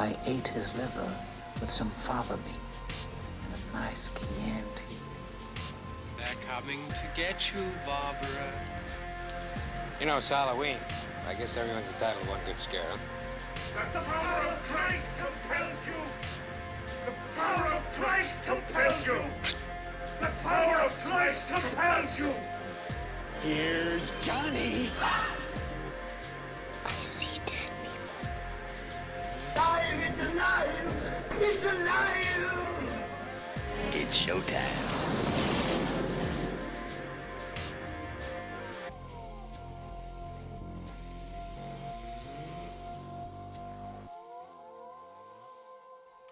I ate his liver with some fava beans and a nice Chianti. They're coming to get you, Barbara. You know, it's Halloween. I guess everyone's entitled to one good scare, huh? That the power of Christ compels you! The power of Christ compels you! The power of Christ compels you! Here's Johnny! I see dead people. Alive! It's alive! It's alive! It's showtime.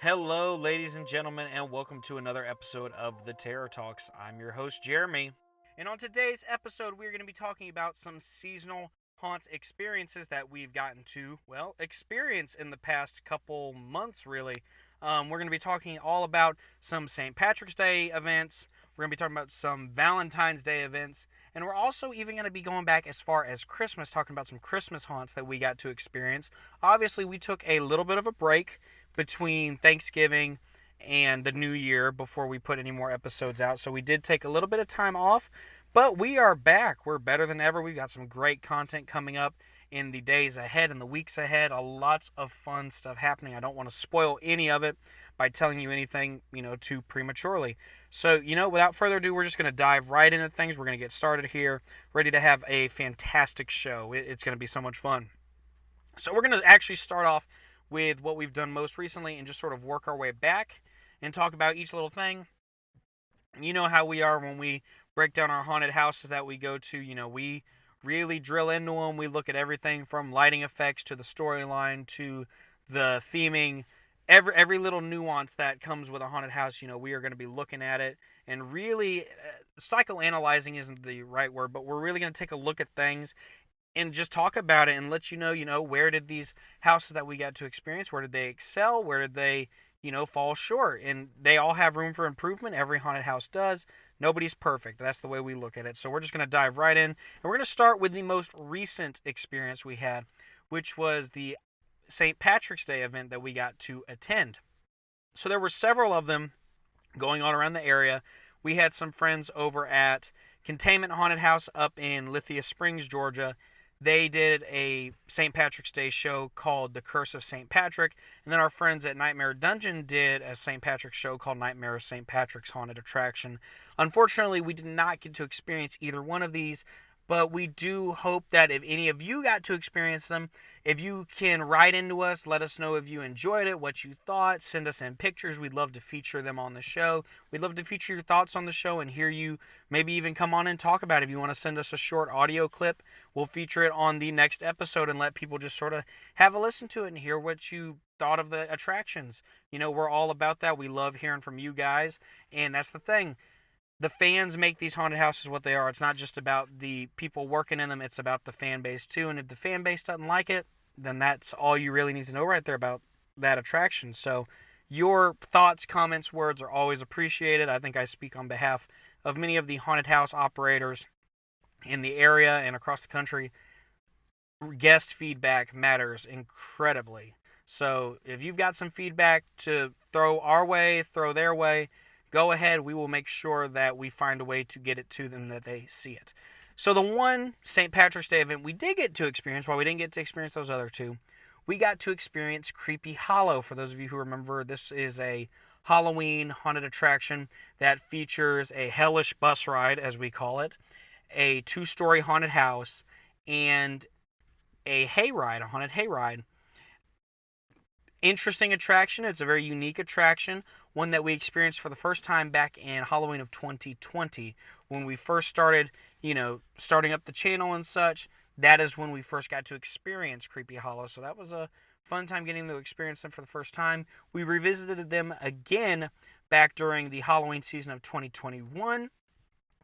Hello, ladies and gentlemen, and welcome to another episode of The Terror Talks. I'm your host, Jeremy, and on today's episode, we're going to be talking about some seasonal haunt experiences that we've gotten to, experience in the past couple months, really. We're going to be talking all about some St. Patrick's Day events. We're going to be talking about some Valentine's Day events, and we're also even going to be going back as far as Christmas, talking about some Christmas haunts that we got to experience. Obviously, we took a little bit of a break between Thanksgiving and the New Year before we put any more episodes out. So we did take a little bit of time off, but we are back. We're better than ever. We've got some great content coming up in the days ahead and the weeks ahead. Lots of fun stuff happening. I don't want to spoil any of it by telling you anything, too prematurely. So, without further ado, we're just going to dive right into things. We're going to get started here, ready to have a fantastic show. It's going to be so much fun. So we're going to actually start off with what we've done most recently and just sort of work our way back and talk about each little thing. You know how we are when we break down our haunted houses that we go to. We really drill into them. We look at everything from lighting effects to the storyline to the theming. Every little nuance that comes with a haunted house, we are going to be looking at it and really psychoanalyzing isn't the right word, but we're really going to take a look at things and just talk about it and let you know, where did these houses that we got to experience, where did they excel, where did they, fall short? And they all have room for improvement. Every haunted house does. Nobody's perfect. That's the way we look at it. So we're just going to dive right in. And we're going to start with the most recent experience we had, which was the St. Patrick's Day event that we got to attend. So there were several of them going on around the area. We had some friends over at Containment Haunted House up in Lithia Springs, Georgia. They did a St. Patrick's Day show called The Curse of St. Patrick. And then our friends at Nightmare Dungeon did a St. Patrick's show called Nightmare of St. Patrick's Haunted Attraction. Unfortunately, we did not get to experience either one of these, but we do hope that if any of you got to experience them, if you can write into us, let us know if you enjoyed it, what you thought, send us in pictures. We'd love to feature them on the show. We'd love to feature your thoughts on the show and hear you maybe even come on and talk about it. If you want to send us a short audio clip, we'll feature it on the next episode and let people just sort of have a listen to it and hear what you thought of the attractions. We're all about that. We love hearing from you guys, and that's the thing. The fans make these haunted houses what they are. It's not just about the people working in them. It's about the fan base too. And if the fan base doesn't like it, then that's all you really need to know right there about that attraction. So your thoughts, comments, words are always appreciated. I think I speak on behalf of many of the haunted house operators in the area and across the country. Guest feedback matters incredibly. So if you've got some feedback to throw our way, throw their way, go ahead. We will make sure that we find a way to get it to them, that they see it. So the one St. Patrick's Day event we did get to experience, while we didn't get to experience those other two, we got to experience Kreepy Hollow. For those of you who remember, this is a Halloween haunted attraction that features a hellish bus ride, as we call it, a 2-story haunted house, and a hayride, a haunted hayride. Interesting attraction. It's a very unique attraction, one that we experienced for the first time back in Halloween of 2020 when we first started, starting up the channel and such. That is when we first got to experience Kreepy Hollow. So that was a fun time getting to experience them for the first time. We revisited them again back during the Halloween season of 2021,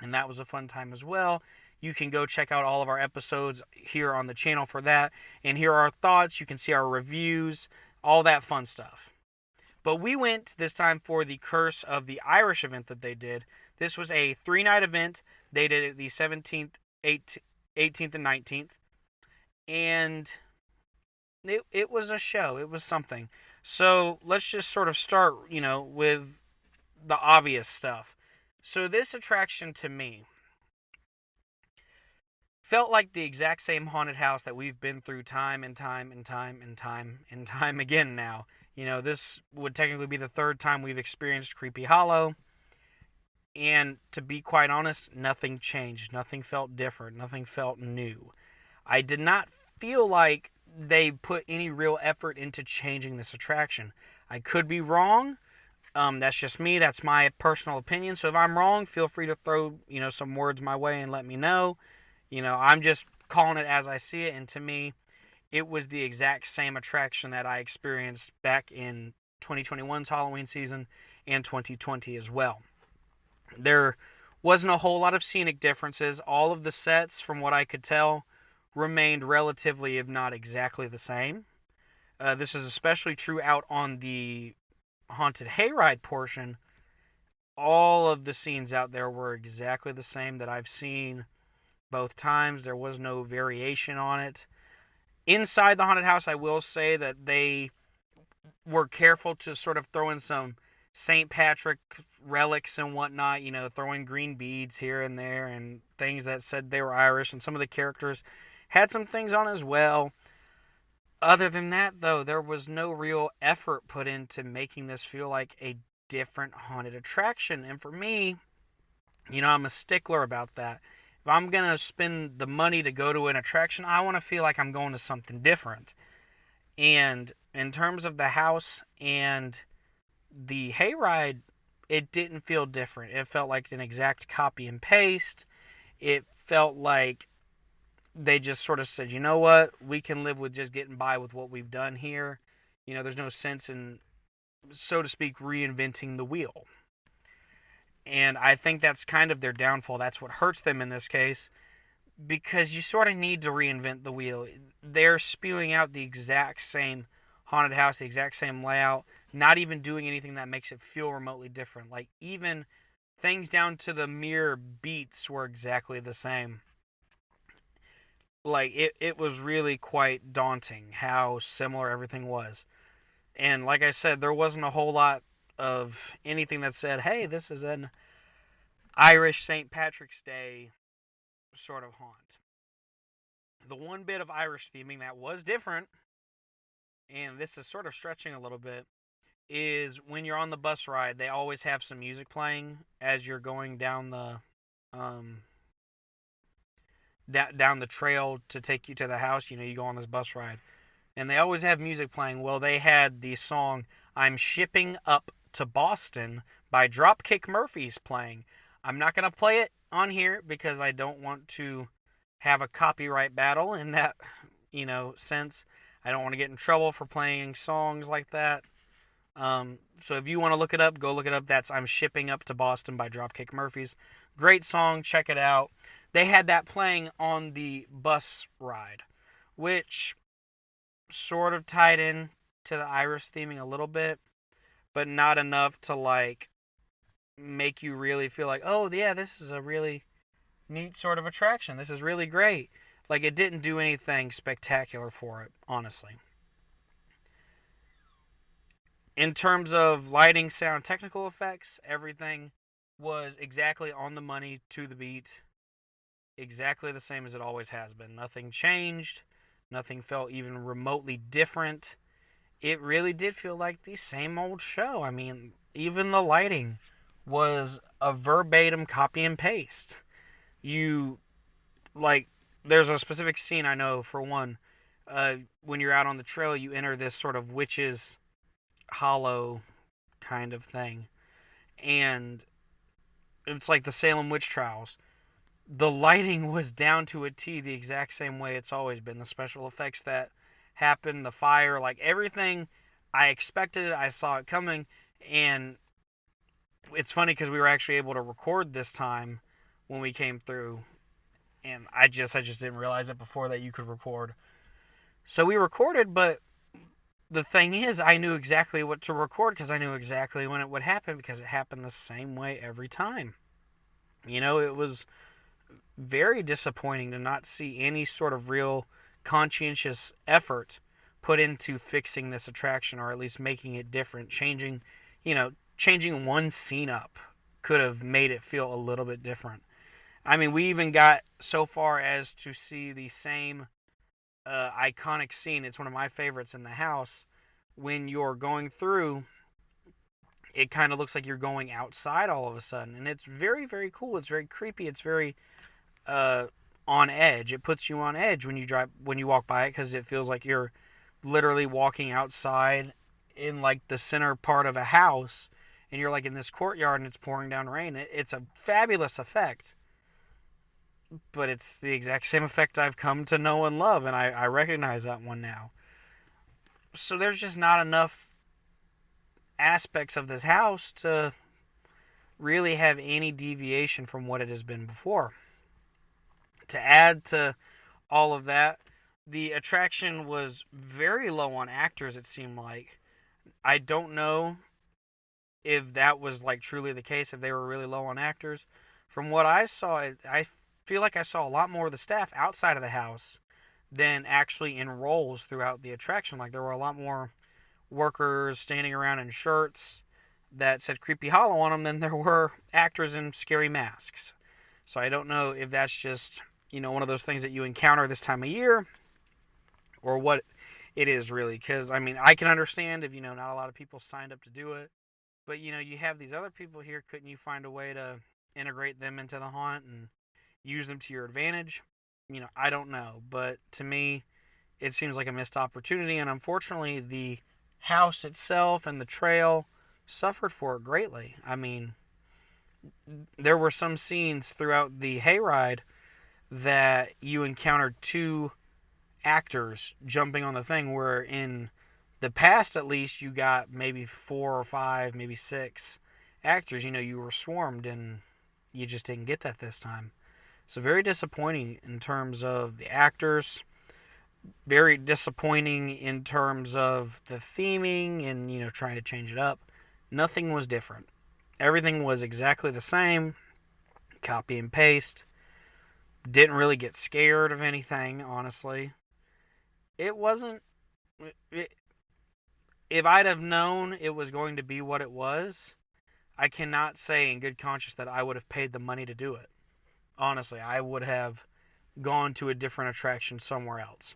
and that was a fun time as well. You can go check out all of our episodes here on the channel for that and hear our thoughts. You can see our reviews, all that fun stuff. But we went this time for the Curse of the Irish event that they did. This was a 3-night event. They did it the 17th, 18th, and 19th. And it was a show. It was something. So let's just sort of start, with the obvious stuff. So this attraction to me felt like the exact same haunted house that we've been through time and time and time and time and time again now. This would technically be the third time we've experienced Kreepy Hollow. And to be quite honest, nothing changed. Nothing felt different. Nothing felt new. I did not feel like they put any real effort into changing this attraction. I could be wrong. That's just me. That's my personal opinion. So if I'm wrong, feel free to throw, some words my way and let me know. I'm just calling it as I see it. And to me, it was the exact same attraction that I experienced back in 2021's Halloween season and 2020 as well. There wasn't a whole lot of scenic differences. All of the sets, from what I could tell, remained relatively, if not exactly the same. This is especially true out on the haunted hayride portion. All of the scenes out there were exactly the same that I've seen both times. There was no variation on it. Inside the haunted house, I will say that they were careful to sort of throw in some St. Patrick relics and whatnot, throwing green beads here and there and things that said they were Irish, and some of the characters had some things on as well. Other than that, though, there was no real effort put into making this feel like a different haunted attraction. And for me, I'm a stickler about that. If I'm going to spend the money to go to an attraction, I want to feel like I'm going to something different. And in terms of the house and the hayride, it didn't feel different. It felt like an exact copy and paste. It felt like they just sort of said, you know what, we can live with just getting by with what we've done here. There's no sense in, so to speak, reinventing the wheel. And I think that's kind of their downfall. That's what hurts them in this case, because you sort of need to reinvent the wheel. They're spewing out the exact same haunted house, the exact same layout, not even doing anything that makes it feel remotely different. Like, even things down to the mere beats were exactly the same. Like, it was really quite daunting how similar everything was. And like I said, there wasn't a whole lot of anything that said, hey, this is an Irish St. Patrick's Day sort of haunt. The one bit of Irish theming that was different, and this is sort of stretching a little bit, is when you're on the bus ride, they always have some music playing as you're going down the down the trail to take you to the house. You go on this bus ride, and they always have music playing. Well, they had the song "I'm Shipping Up to Boston" by Dropkick Murphys playing. I'm not going to play it on here because I don't want to have a copyright battle in that, sense. I don't want to get in trouble for playing songs like that. So if you want to look it up, go look it up. That's "I'm Shipping Up to Boston" by Dropkick Murphys. Great song. Check it out. They had that playing on the bus ride, which sort of tied in to the Irish theming a little bit, but not enough to, make you really feel like, oh, yeah, this is a really neat sort of attraction. This is really great. It didn't do anything spectacular for it, honestly. In terms of lighting, sound, technical effects, everything was exactly on the money, to the beat. Exactly the same as it always has been. Nothing changed. Nothing felt even remotely different. It really did feel like the same old show. I mean, even the lighting was a verbatim copy and paste. There's a specific scene I know, for one, when you're out on the trail, you enter this sort of witch's hollow kind of thing. And it's like the Salem witch trials. The lighting was down to a T the exact same way it's always been. The special effects that happened, the fire, everything, I expected it. I saw it coming. And it's funny because we were actually able to record this time when we came through. And I just didn't realize it before that you could record. So we recorded, but the thing is, I knew exactly what to record because I knew exactly when it would happen, because it happened the same way every time. It was very disappointing to not see any sort of real conscientious effort put into fixing this attraction, or at least making it different. Changing one scene up could have made it feel a little bit different. I mean, we even got so far as to see the same iconic scene. It's one of my favorites in the house. When you're going through, it kind of looks like you're going outside all of a sudden, and it's very, very cool. It's very creepy. It's very on edge. It puts you on edge when you walk by it, because it feels like you're literally walking outside in like the center part of a house, and you're like in this courtyard and it's pouring down rain. It's a fabulous effect, but it's the exact same effect I've come to know and love, and I recognize that one now. So there's just not enough aspects of this house to really have any deviation from what it has been before. To add to all of that, the attraction was very low on actors, it seemed like. I don't know if that was like truly the case, if they were really low on actors. From what I saw, I feel like I saw a lot more of the staff outside of the house than actually in roles throughout the attraction. Like, there were a lot more workers standing around in shirts that said Kreepy Hollow on them than there were actors in scary masks. So I don't know if that's just, one of those things that you encounter this time of year, or what it is really. Because, I mean, I can understand if, not a lot of people signed up to do it. But, you have these other people here. Couldn't you find a way to integrate them into the haunt and use them to your advantage? I don't know. But to me, it seems like a missed opportunity. And unfortunately, the house itself and the trail suffered for it greatly. I mean, there were some scenes throughout the hayride that you encountered two actors jumping on the thing, where in the past, at least, you got maybe 4 or 5, maybe 6 actors. You were swarmed, and you just didn't get that this time. So very disappointing in terms of the actors. Very disappointing in terms of the theming and, trying to change it up. Nothing was different. Everything was exactly the same. Copy and paste. Didn't really get scared of anything, honestly. It wasn't... If I'd have known it was going to be what it was, I cannot say in good conscience that I would have paid the money to do it. Honestly, I would have gone to a different attraction somewhere else.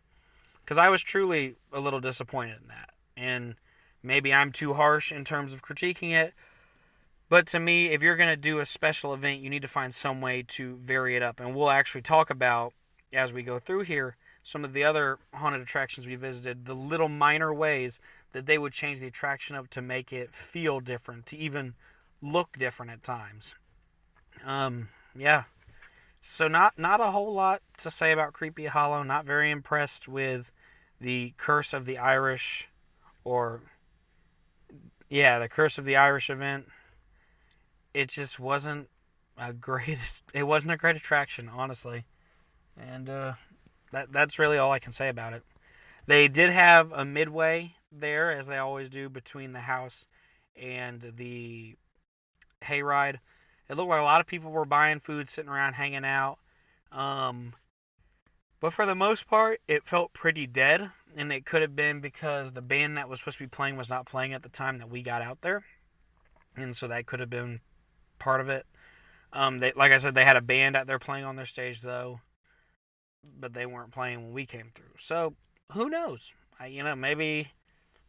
Because I was truly a little disappointed in that. And maybe I'm too harsh in terms of critiquing it. But to me, if you're going to do a special event, you need to find some way to vary it up. And we'll actually talk about, as we go through here, some of the other haunted attractions we visited, the little minor ways that they would change the attraction up to make it feel different, to even look different at times. Yeah. So not a whole lot to say about Kreepy Hollow. Not very impressed with the Curse of the Irish, the Curse of the Irish event. It just wasn't a great attraction, honestly. And that's really all I can say about it. They did have a midway there, as they always do, between the house and the hayride. It looked like a lot of people were buying food, sitting around, hanging out. But for the most part, it felt pretty dead. And it could have been because the band that was supposed to be playing was not playing at the time that we got out there. And so that could have been part of it. Like I said, they had a band out there playing on their stage, though. But they weren't playing when we came through. So, who knows? Maybe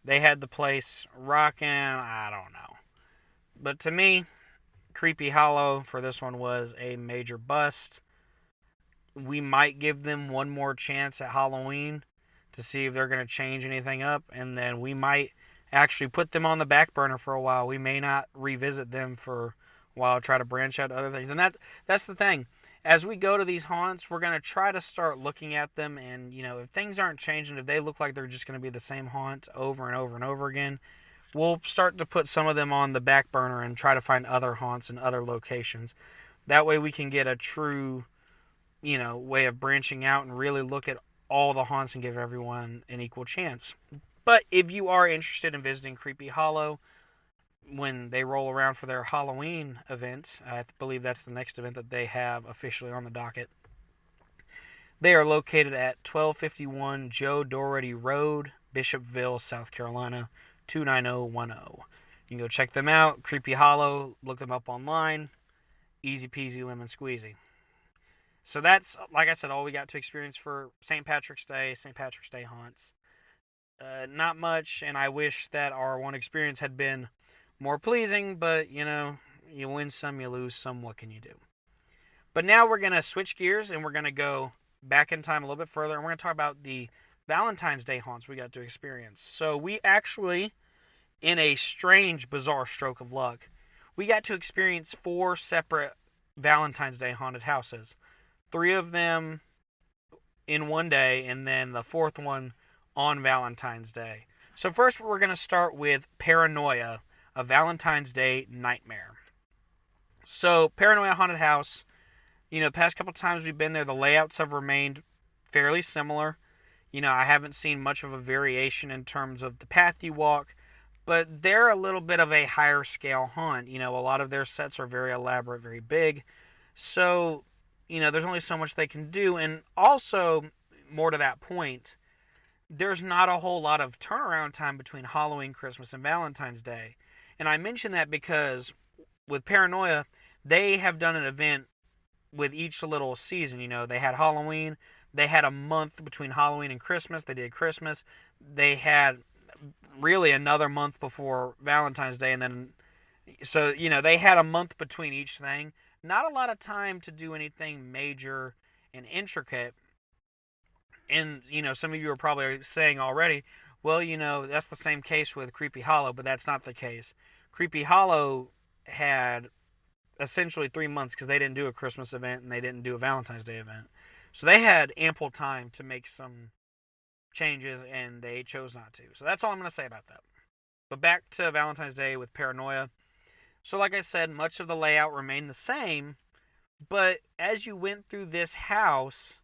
they had the place rocking. I don't know. But to me, Kreepy Hollow for this one was a major bust. We might give them one more chance at Halloween to see if they're going to change anything up. And then we might actually put them on the back burner for a while. We may not revisit them for a while, try to branch out to other things. And that's the thing. As we go to these haunts, we're going to try to start looking at them, and, if things aren't changing, if they look like they're just going to be the same haunt over and over and over again, we'll start to put some of them on the back burner and try to find other haunts in other locations. That way we can get a true, way of branching out and really look at all the haunts and give everyone an equal chance. But if you are interested in visiting Kreepy Hollow, when they roll around for their Halloween event, I believe that's the next event that they have officially on the docket. They are located at 1251 Joe Doherty Road, Bishopville, South Carolina, 29010. You can go check them out. Kreepy Hollow, look them up online. Easy peasy lemon squeezy. So that's, like I said, all we got to experience for St. Patrick's Day haunts. Not much, and I wish that our one experience had been more pleasing, but, you know, you win some, you lose some, what can you do? But now we're going to switch gears, and we're going to go back in time a little bit further, and we're going to talk about the Valentine's Day haunts we got to experience. So we actually, in a strange, bizarre stroke of luck, we got to experience 4 separate Valentine's Day haunted houses. 3 of them in one day, and then the 4th one on Valentine's Day. So first we're going to start with Paranoia, a Valentine's Day nightmare. So Paranoia Haunted House, you know, the past couple times we've been there, the layouts have remained fairly similar. You know, I haven't seen much of a variation in terms of the path you walk, but they're a little bit of a higher scale haunt. You know, a lot of their sets are very elaborate, very big. So, you know, there's only so much they can do. And also, more to that point, there's not a whole lot of turnaround time between Halloween, Christmas, and Valentine's Day. And I mention that because with Paranoia, they have done an event with each little season. You know, they had Halloween, they had a month between Halloween and Christmas, they did Christmas, they had really another month before Valentine's Day, and then, so, you know, they had a month between each thing. Not a lot of time to do anything major and intricate. And, you know, some of you are probably saying already, well, you know, that's the same case with Kreepy Hollow, but that's not the case. Kreepy Hollow had essentially 3 months because they didn't do a Christmas event and they didn't do a Valentine's Day event. So they had ample time to make some changes, and they chose not to. So that's all I'm going to say about that. But back to Valentine's Day with Paranoia. So like I said, much of the layout remained the same, but as you went through this house,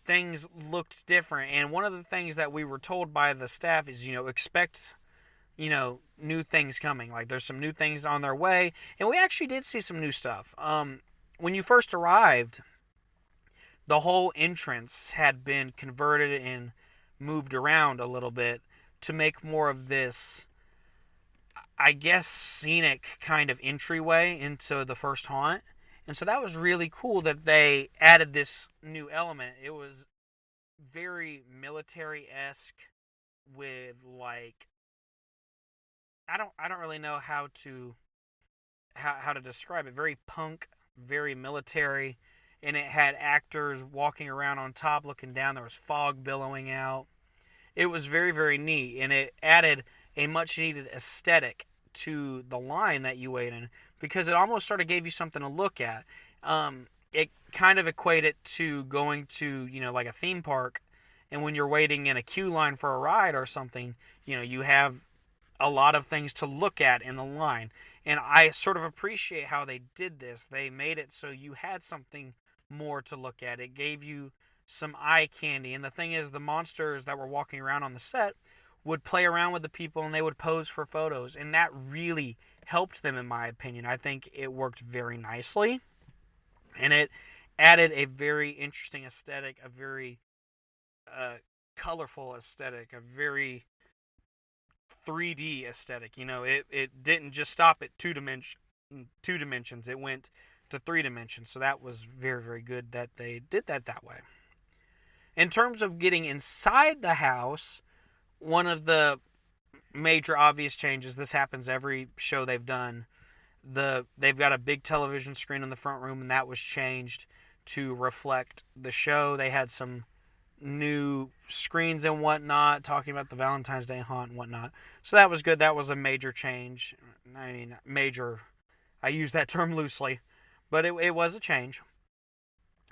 things looked different. And one of the things that we were told by the staff is, you know, expect, you know, new things coming. Like, there's some new things on their way. And we actually did see some new stuff. When you first arrived, the whole entrance had been converted and moved around a little bit to make more of this, I guess, scenic kind of entryway into the first haunt. And so that was really cool that they added this new element. It was very military-esque with, like, I don't really know how to describe it. Very punk, very military, and it had actors walking around on top looking down. There was fog billowing out. It was very, very neat, and it added a much-needed aesthetic to the line that you wait in, because it almost sort of gave you something to look at. It kind of equated to going to, you know, like a theme park, and when you're waiting in a queue line for a ride or something, you know, you have a lot of things to look at in the line. And I sort of appreciate how they did this. They made it so you had something more to look at. It gave you some eye candy. And the thing is, the monsters that were walking around on the set would play around with the people and they would pose for photos. And that really helped them, in my opinion. I think it worked very nicely. And it added a very interesting aesthetic, a very colorful aesthetic, a very 3D aesthetic. You know, it didn't just stop at two dimensions. It went to 3 dimensions. So that was very, very good that they did that way. In terms of getting inside the house, one of the major obvious changes, this happens every show they've done, they've got a big television screen in the front room, and that was changed to reflect the show. They had some new screens and whatnot, talking about the Valentine's Day haunt and whatnot. So that was good. That was a major change. I mean, major, I use that term loosely, but it was a change.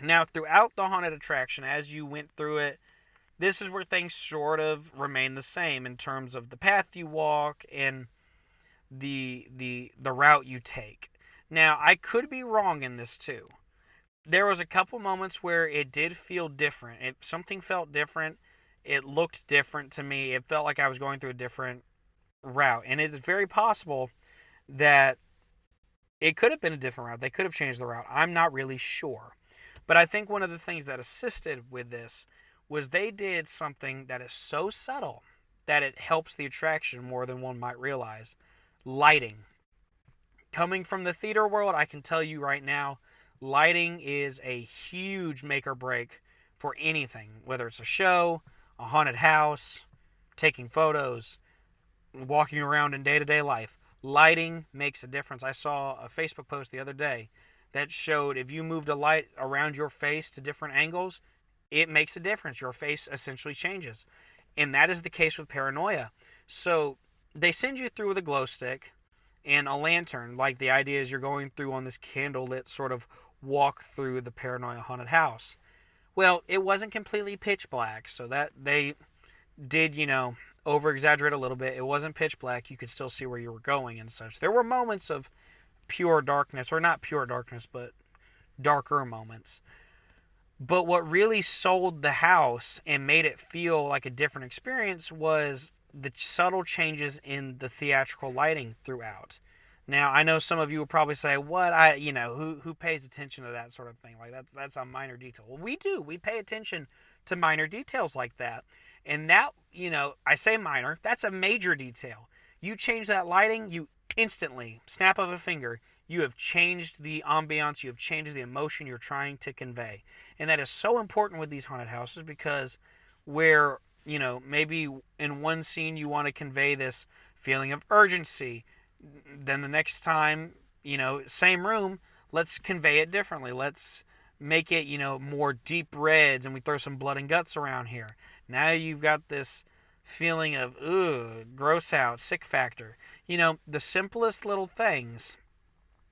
Now, throughout the haunted attraction, as you went through it, this is where things sort of remain the same in terms of the path you walk and the route you take. Now, I could be wrong in this too. There was a couple moments where it did feel different. Something felt different. It looked different to me. It felt like I was going through a different route. And it is very possible that it could have been a different route. They could have changed the route. I'm not really sure. But I think one of the things that assisted with this was they did something that is so subtle that it helps the attraction more than one might realize. Lighting. Coming from the theater world, I can tell you right now, lighting is a huge make or break for anything, whether it's a show, a haunted house, taking photos, walking around in day-to-day life. Lighting makes a difference. I saw a Facebook post the other day that showed if you moved a light around your face to different angles, it makes a difference. Your face essentially changes. And that is the case with Paranoia. So they send you through with a glow stick and a lantern. Like, the idea is you're going through on this candlelit sort of walk through the Paranoia haunted house. Well, it wasn't completely pitch black, so that they did, over exaggerate a little bit. It wasn't pitch black. You could still see where you were going and such. There were moments of pure darkness, or not pure darkness, but darker moments. But what really sold the house and made it feel like a different experience was the subtle changes in the theatrical lighting throughout. Now, I know some of you will probably say, "What? Who pays attention to that sort of thing? Like, that's a minor detail." Well, we do. We pay attention to minor details like that. And that, I say minor, that's a major detail. You change that lighting, you instantly, snap of a finger, you have changed the ambiance, you have changed the emotion you're trying to convey. And that is so important with these haunted houses, because where, maybe in one scene you want to convey this feeling of urgency, then the next time, same room, let's convey it differently. Let's make it, more deep reds, and we throw some blood and guts around here. Now you've got this feeling of, gross out, sick factor. The simplest little things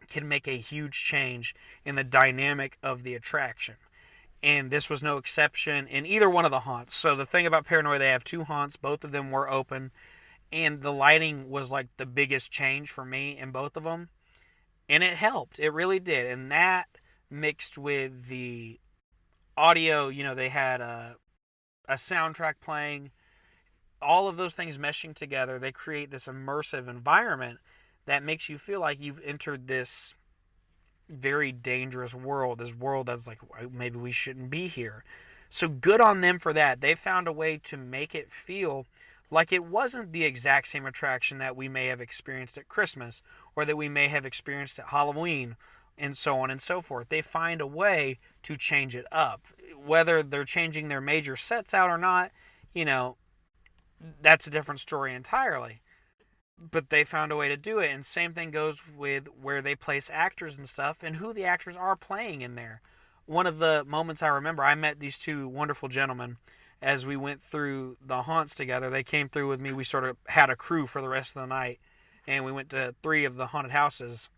can make a huge change in the dynamic of the attraction. And this was no exception in either one of the haunts. So the thing about Paranoia, they have 2 haunts. Both of them were open. And the lighting was like the biggest change for me in both of them. And it helped. It really did. And that mixed with the audio, they had a soundtrack playing. All of those things meshing together, they create this immersive environment that makes you feel like you've entered this very dangerous world, this world that's like, maybe we shouldn't be here. So good on them for that. They found a way to make it feel like it wasn't the exact same attraction that we may have experienced at Christmas, or that we may have experienced at Halloween, and so on and so forth. They find a way to change it up. Whether they're changing their major sets out or not, that's a different story entirely. But they found a way to do it. And same thing goes with where they place actors and stuff, and who the actors are playing in there. One of the moments I remember, I met these 2 wonderful gentlemen as we went through the haunts together. They came through with me. We sort of had a crew for the rest of the night, and we went to 3 of the haunted houses.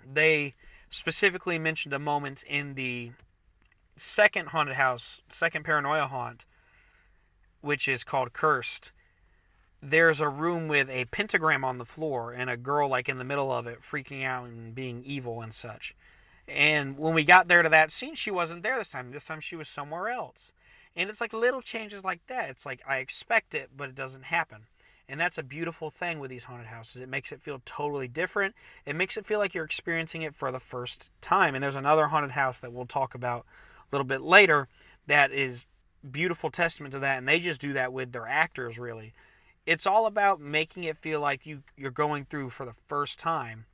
They specifically mentioned a moment in the second haunted house, second Paranoia haunt, which is called Cursed. There's a room with a pentagram on the floor and a girl like in the middle of it freaking out and being evil and such. And when we got there to that scene, she wasn't there this time. This time she was somewhere else. And it's like little changes like that. It's like I expect it, but it doesn't happen. And that's a beautiful thing with these haunted houses. It makes it feel totally different. It makes it feel like you're experiencing it for the first time. And there's another haunted house that we'll talk about a little bit later that is beautiful testament to that. And they just do that with their actors, really. It's all about making it feel like you're going through for the first time.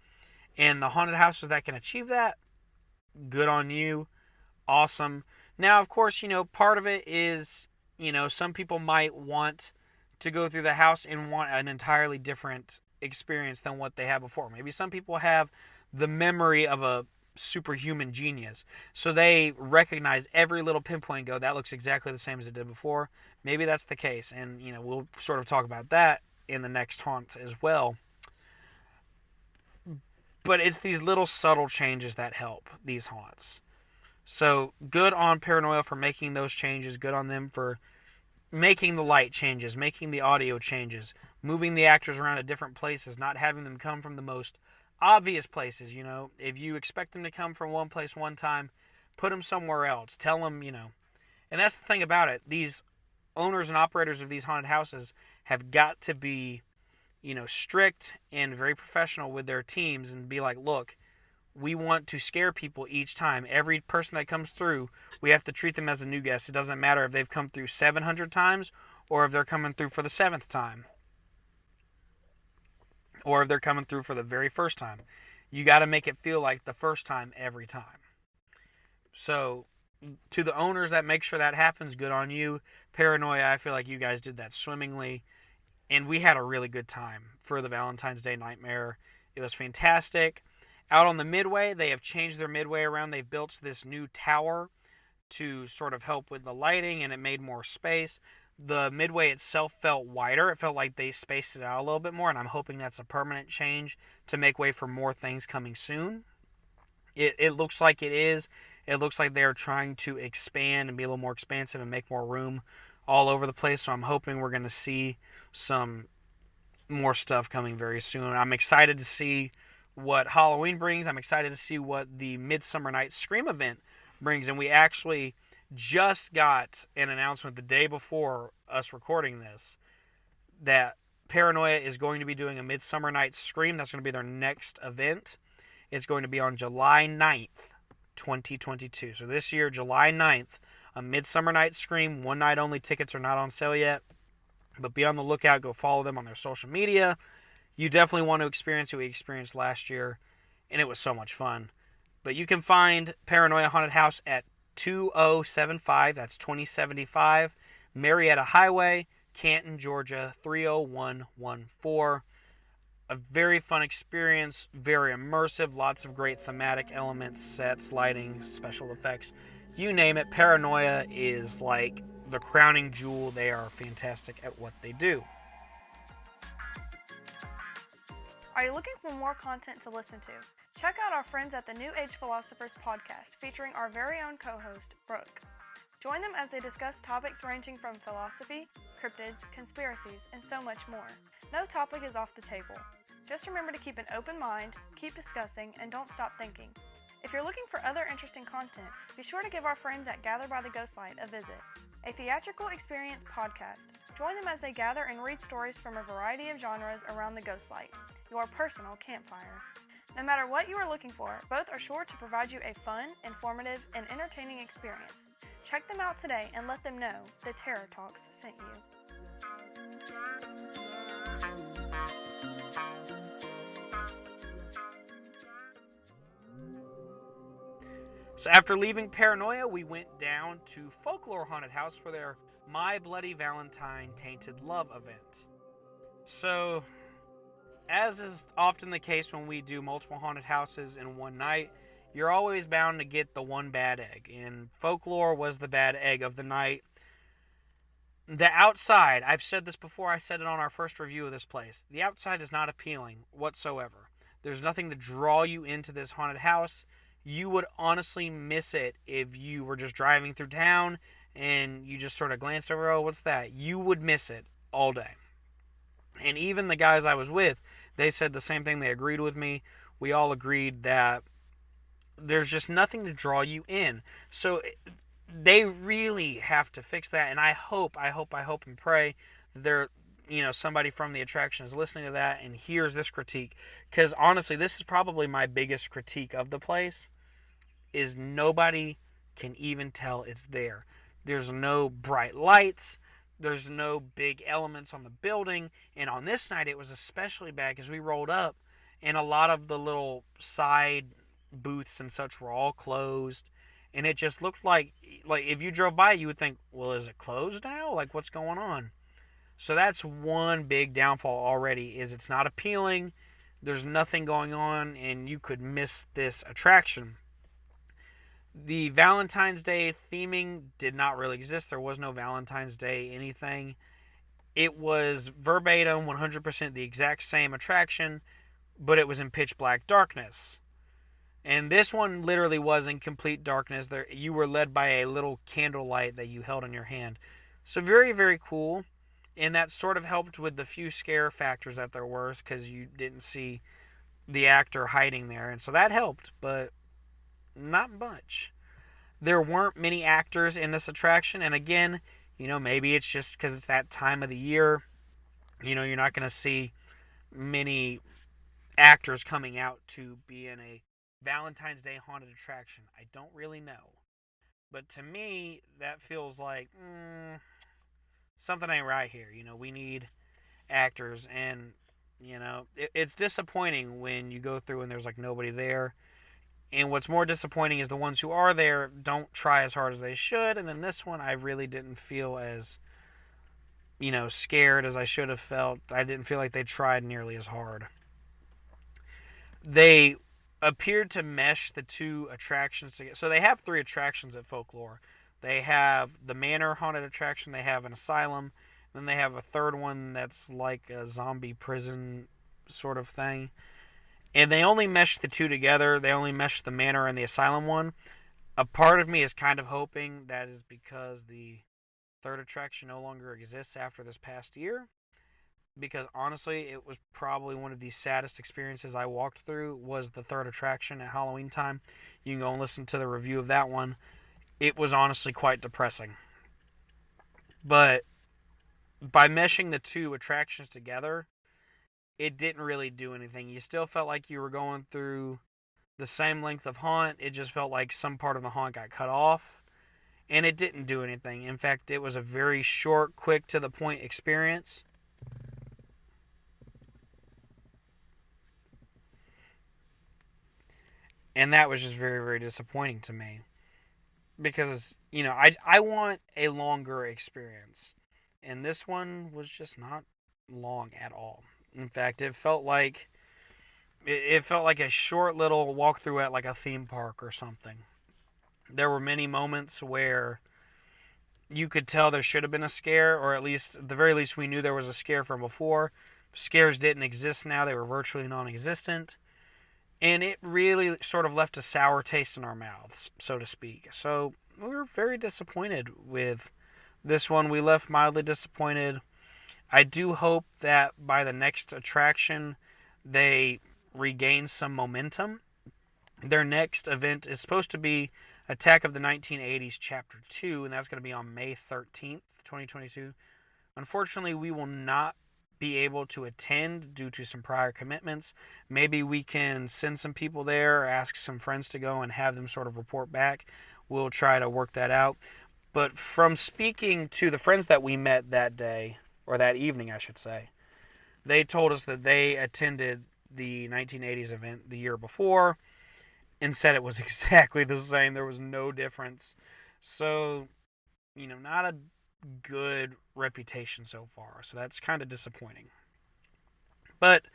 And the haunted houses that can achieve that, good on you. Awesome. Now, of course, part of it is, some people might want to go through the house and want an entirely different experience than what they had before. Maybe some people have the memory of a superhuman genius, so they recognize every little pinpoint and go, that looks exactly the same as it did before. Maybe that's the case, and we'll sort of talk about that in the next haunt as well. But it's these little subtle changes that help these haunts. So good on Paranoia for making those changes. Good on them for making the light changes, making the audio changes, moving the actors around to different places, not having them come from the most obvious places. If you expect them to come from one place one time, put them somewhere else. Tell them, And that's the thing about it. These owners and operators of these haunted houses have got to be, strict and very professional with their teams and be like, look, we want to scare people each time. Every person that comes through, we have to treat them as a new guest. It doesn't matter if they've come through 700 times or if they're coming through for the 7th time, or if they're coming through for the very first time. You got to make it feel like the first time every time. So, to the owners that make sure that happens, good on you. Paranoia, I feel like you guys did that swimmingly. And we had a really good time for the Valentine's Day Nightmare. It was fantastic. Out on the Midway, they have changed their Midway around. They've built this new tower to sort of help with the lighting, and it made more space. The Midway itself felt wider. It felt like they spaced it out a little bit more, and I'm hoping that's a permanent change to make way for more things coming soon. It looks like it is. It looks like they're trying to expand and be a little more expansive and make more room all over the place. So I'm hoping we're going to see some more stuff coming very soon. I'm excited to see what Halloween brings. I'm excited to see what the Midsummer Night's Scream event brings. And we actually just got an announcement the day before us recording this that Paranoia is going to be doing a Midsummer Night's Scream. That's going to be their next event. It's going to be on July 9th, 2022. So this year, July 9th, a Midsummer Night's Scream. One night only. Tickets are not on sale yet. But be on the lookout. Go follow them on their social media. You definitely want to experience what we experienced last year. And it was so much fun. But you can find Paranoia Haunted House at 2075. That's 2075. Marietta Highway, Canton, Georgia, 30114. A very fun experience, very immersive, lots of great thematic elements, sets, lighting, special effects. You name it, Paranoia is like the crowning jewel. They are fantastic at what they do. Are you looking for more content to listen to? Check out our friends at the New Age Philosophers podcast, featuring our very own co-host, Brooke. Join them as they discuss topics ranging from philosophy, cryptids, conspiracies, and so much more. No topic is off the table. Just remember to keep an open mind, keep discussing, and don't stop thinking. If you're looking for other interesting content, be sure to give our friends at Gather by the Ghostlight a visit. A theatrical experience podcast. Join them as they gather and read stories from a variety of genres around the Ghostlight, your personal campfire. No matter what you are looking for, both are sure to provide you a fun, informative, and entertaining experience. Check them out today and let them know the Terror Talks sent you. So after leaving Paranoia, we went down to Folklore Haunted House for their My Bloody Valentine Tainted Love event. So, as is often the case when we do multiple haunted houses in one night, you're always bound to get the one bad egg. And Folklore was the bad egg of the night. The outside, I've said this before, I said it on our first review of this place. The outside is not appealing whatsoever. There's nothing to draw you into this haunted house. You would honestly miss it if you were just driving through town and you just sort of glanced over, oh, what's that? You would miss it all day. And even the guys I was with, they said the same thing. They agreed with me. We all agreed that there's just nothing to draw you in. So they really have to fix that. And I hope and pray that somebody from the attraction is listening to that and hears this critique. Because honestly, this is probably my biggest critique of the place, is nobody can even tell it's there. There's no bright lights. There's no big elements on the building. And on this night, it was especially bad because we rolled up and a lot of the little side booths and such were all closed. And it just looked like if you drove by, you would think, well, is it closed now? Like, what's going on? So that's one big downfall already, is it's not appealing. There's nothing going on, and you could miss this attraction. The Valentine's Day theming did not really exist. There was no Valentine's Day anything. It was verbatim, 100% the exact same attraction, but it was in pitch black darkness. And this one literally was in complete darkness. You were led by a little candlelight that you held in your hand. So very, very cool. And that sort of helped with the few scare factors that there were, because you didn't see the actor hiding there. And so that helped, but not much. There weren't many actors in this attraction. And again, maybe it's just because it's that time of the year. You're not going to see many actors coming out to be in a Valentine's Day haunted attraction. I don't really know. But to me, that feels like something ain't right here. We need actors, and it's disappointing when you go through and there's like nobody there. And what's more disappointing is the ones who are there don't try as hard as they should. And in this one, I really didn't feel as scared as I should have felt. I didn't feel like they tried nearly as hard. They appeared to mesh the two attractions together. So they have 3 attractions at Folklore. They have the Manor haunted attraction, they have an asylum, then they have a third one that's like a zombie prison sort of thing. And they only mesh the 2 together. They only mesh the Manor and the asylum one. A part of me is kind of hoping that is because the third attraction no longer exists after this past year. Because honestly, it was probably one of the saddest experiences I walked through was the third attraction at Halloween time. You can go and listen to the review of that one. It was honestly quite depressing. But by meshing the 2 attractions together, it didn't really do anything. You still felt like you were going through the same length of haunt. It just felt like some part of the haunt got cut off. And it didn't do anything. In fact, it was a very short, quick, to the point experience. And that was just very, very disappointing to me. Because, I want a longer experience. And this one was just not long at all. In fact, it felt like a short little walkthrough at like a theme park or something. There were many moments where you could tell there should have been a scare, or at the very least we knew there was a scare from before. Scares didn't exist now. They were virtually non-existent. And it really sort of left a sour taste in our mouths, so to speak. So we were very disappointed with this one. We left mildly disappointed. I do hope that by the next attraction, they regain some momentum. Their next event is supposed to be Attack of the 1980s Chapter 2, and that's going to be on May 13th, 2022. Unfortunately, we will not be able to attend due to some prior commitments. Maybe we can send some people there, or ask some friends to go and have them sort of report back. We'll try to work that out. But from speaking to the friends that we met that day, or that evening I should say, they told us that they attended the 1980s event the year before and said it was exactly the same. There was no difference. So, not a good reputation so far. So that's kind of disappointing. But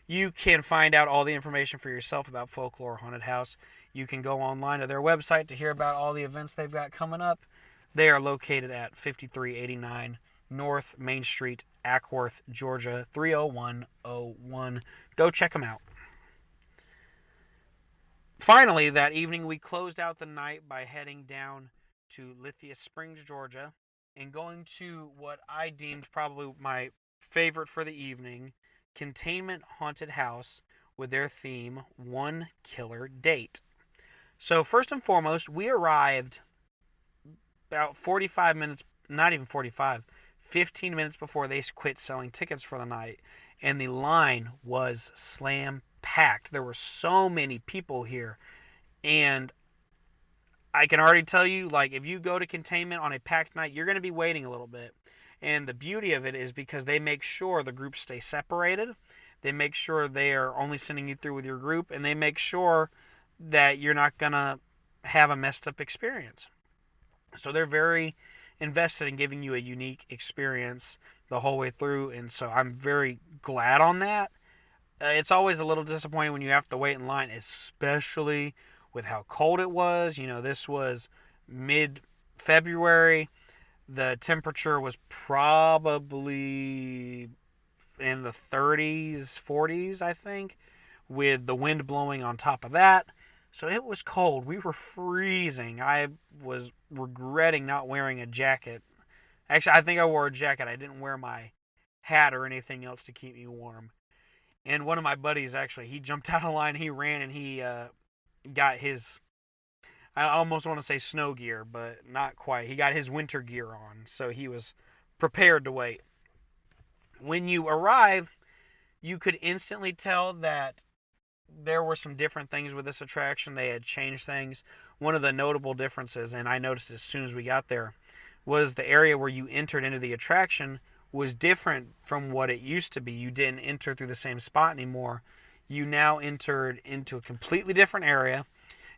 you can find out all the information for yourself about Folklore Haunted House. You can go online to their website to hear about all the events they've got coming up. They are located at 5389 North Main Street, Ackworth, Georgia, 30101. Go check them out. Finally, that evening, we closed out the night by heading down to Lithia Springs, Georgia, and going to what I deemed probably my favorite for the evening, Containment Haunted House, with their theme, One Killer Date. So first and foremost, we arrived about 45 minutes, not even 45, 15 minutes before they quit selling tickets for the night, and the line was slam packed. There were so many people here, and I can already tell you, like, if you go to Containment on a packed night, you're going to be waiting a little bit. And the beauty of it is because they make sure the groups stay separated. They make sure they are only sending you through with your group, and they make sure that you're not going to have a messed up experience. So they're very invested in giving you a unique experience the whole way through, and so I'm very glad on that. It's always a little disappointing when you have to wait in line, especially with how cold it was. This was mid-February. The temperature was probably in the 30s, 40s, I think, with the wind blowing on top of that. So it was cold. We were freezing. I was regretting not wearing a jacket. Actually, I think I wore a jacket. I didn't wear my hat or anything else to keep me warm. And one of my buddies, actually, he jumped out of line, he ran, and he got his, I almost want to say snow gear, but not quite. He got his winter gear on, so he was prepared to wait. When you arrive, you could instantly tell that there were some different things with this attraction. They had changed things. One of the notable differences, and I noticed as soon as we got there, was the area where you entered into the attraction was different from what it used to be. You didn't enter through the same spot anymore. You now entered into a completely different area.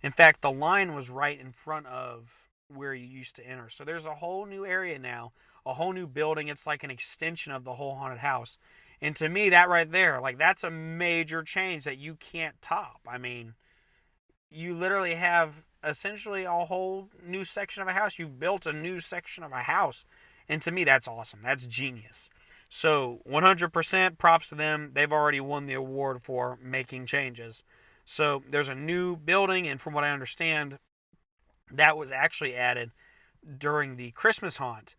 In fact, the line was right in front of where you used to enter. So there's a whole new area now, a whole new building. It's like an extension of the whole haunted house. And to me, that right there, like, that's a major change that you can't top. I mean, you literally have essentially a whole new section of a house. You've built a new section of a house. And to me, that's awesome. That's genius. So 100% props to them. They've already won the award for making changes. So there's a new building, and from what I understand, that was actually added during the Christmas haunt.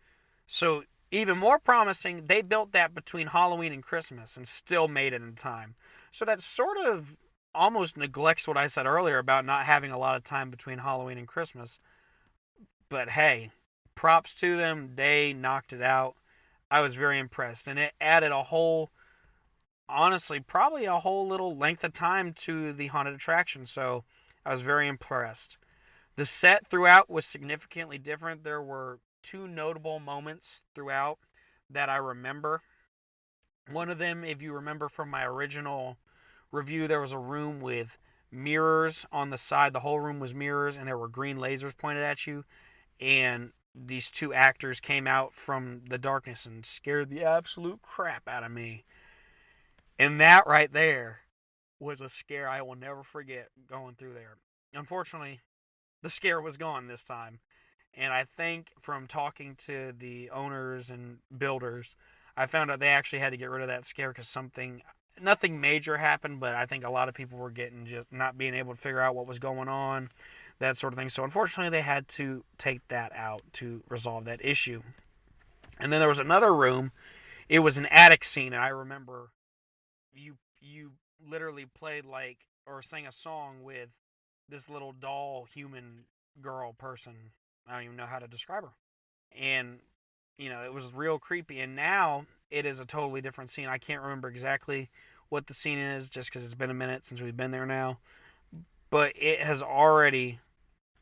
So even more promising, they built that between Halloween and Christmas and still made it in time. So that sort of almost neglects what I said earlier about not having a lot of time between Halloween and Christmas. But hey, props to them. They knocked it out. I was very impressed. And it added a whole, honestly, probably a whole little length of time to the haunted attraction. So I was very impressed. The set throughout was significantly different. There were two notable moments throughout that I remember. One of them, if you remember from my original review, there was a room with mirrors on the side. The whole room was mirrors, and there were green lasers pointed at you. And these two actors came out from the darkness and scared the absolute crap out of me. And that right there was a scare I will never forget going through there. Unfortunately, the scare was gone this time. And I think from talking to the owners and builders, I found out they actually had to get rid of that scare because nothing major happened, but I think a lot of people were getting just not being able to figure out what was going on, that sort of thing. So unfortunately, they had to take that out to resolve that issue. And then there was another room. It was an attic scene, and I remember you literally played or sang a song with this little doll human girl person. I don't even know how to describe her. And, it was real creepy. And now it is a totally different scene. I can't remember exactly what the scene is just because it's been a minute since we've been there now. But it has already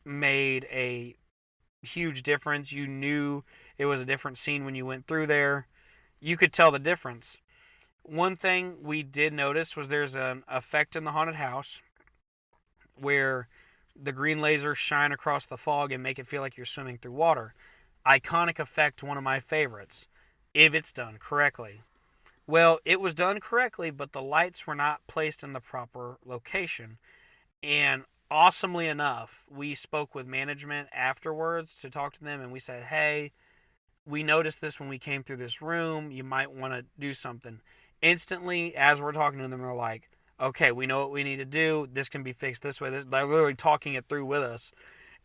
made a huge difference. You knew it was a different scene when you went through there. You could tell the difference. One thing we did notice was there's an effect in the haunted house where the green lasers shine across the fog and make it feel like you're swimming through water. Iconic effect, one of my favorites, if it's done correctly. Well, it was done correctly, but the lights were not placed in the proper location. And awesomely enough, we spoke with management afterwards to talk to them, and we said, hey, we noticed this when we came through this room. You might want to do something. Instantly, as we're talking to them, they're like, okay, we know what we need to do. This can be fixed this way. They're literally talking it through with us.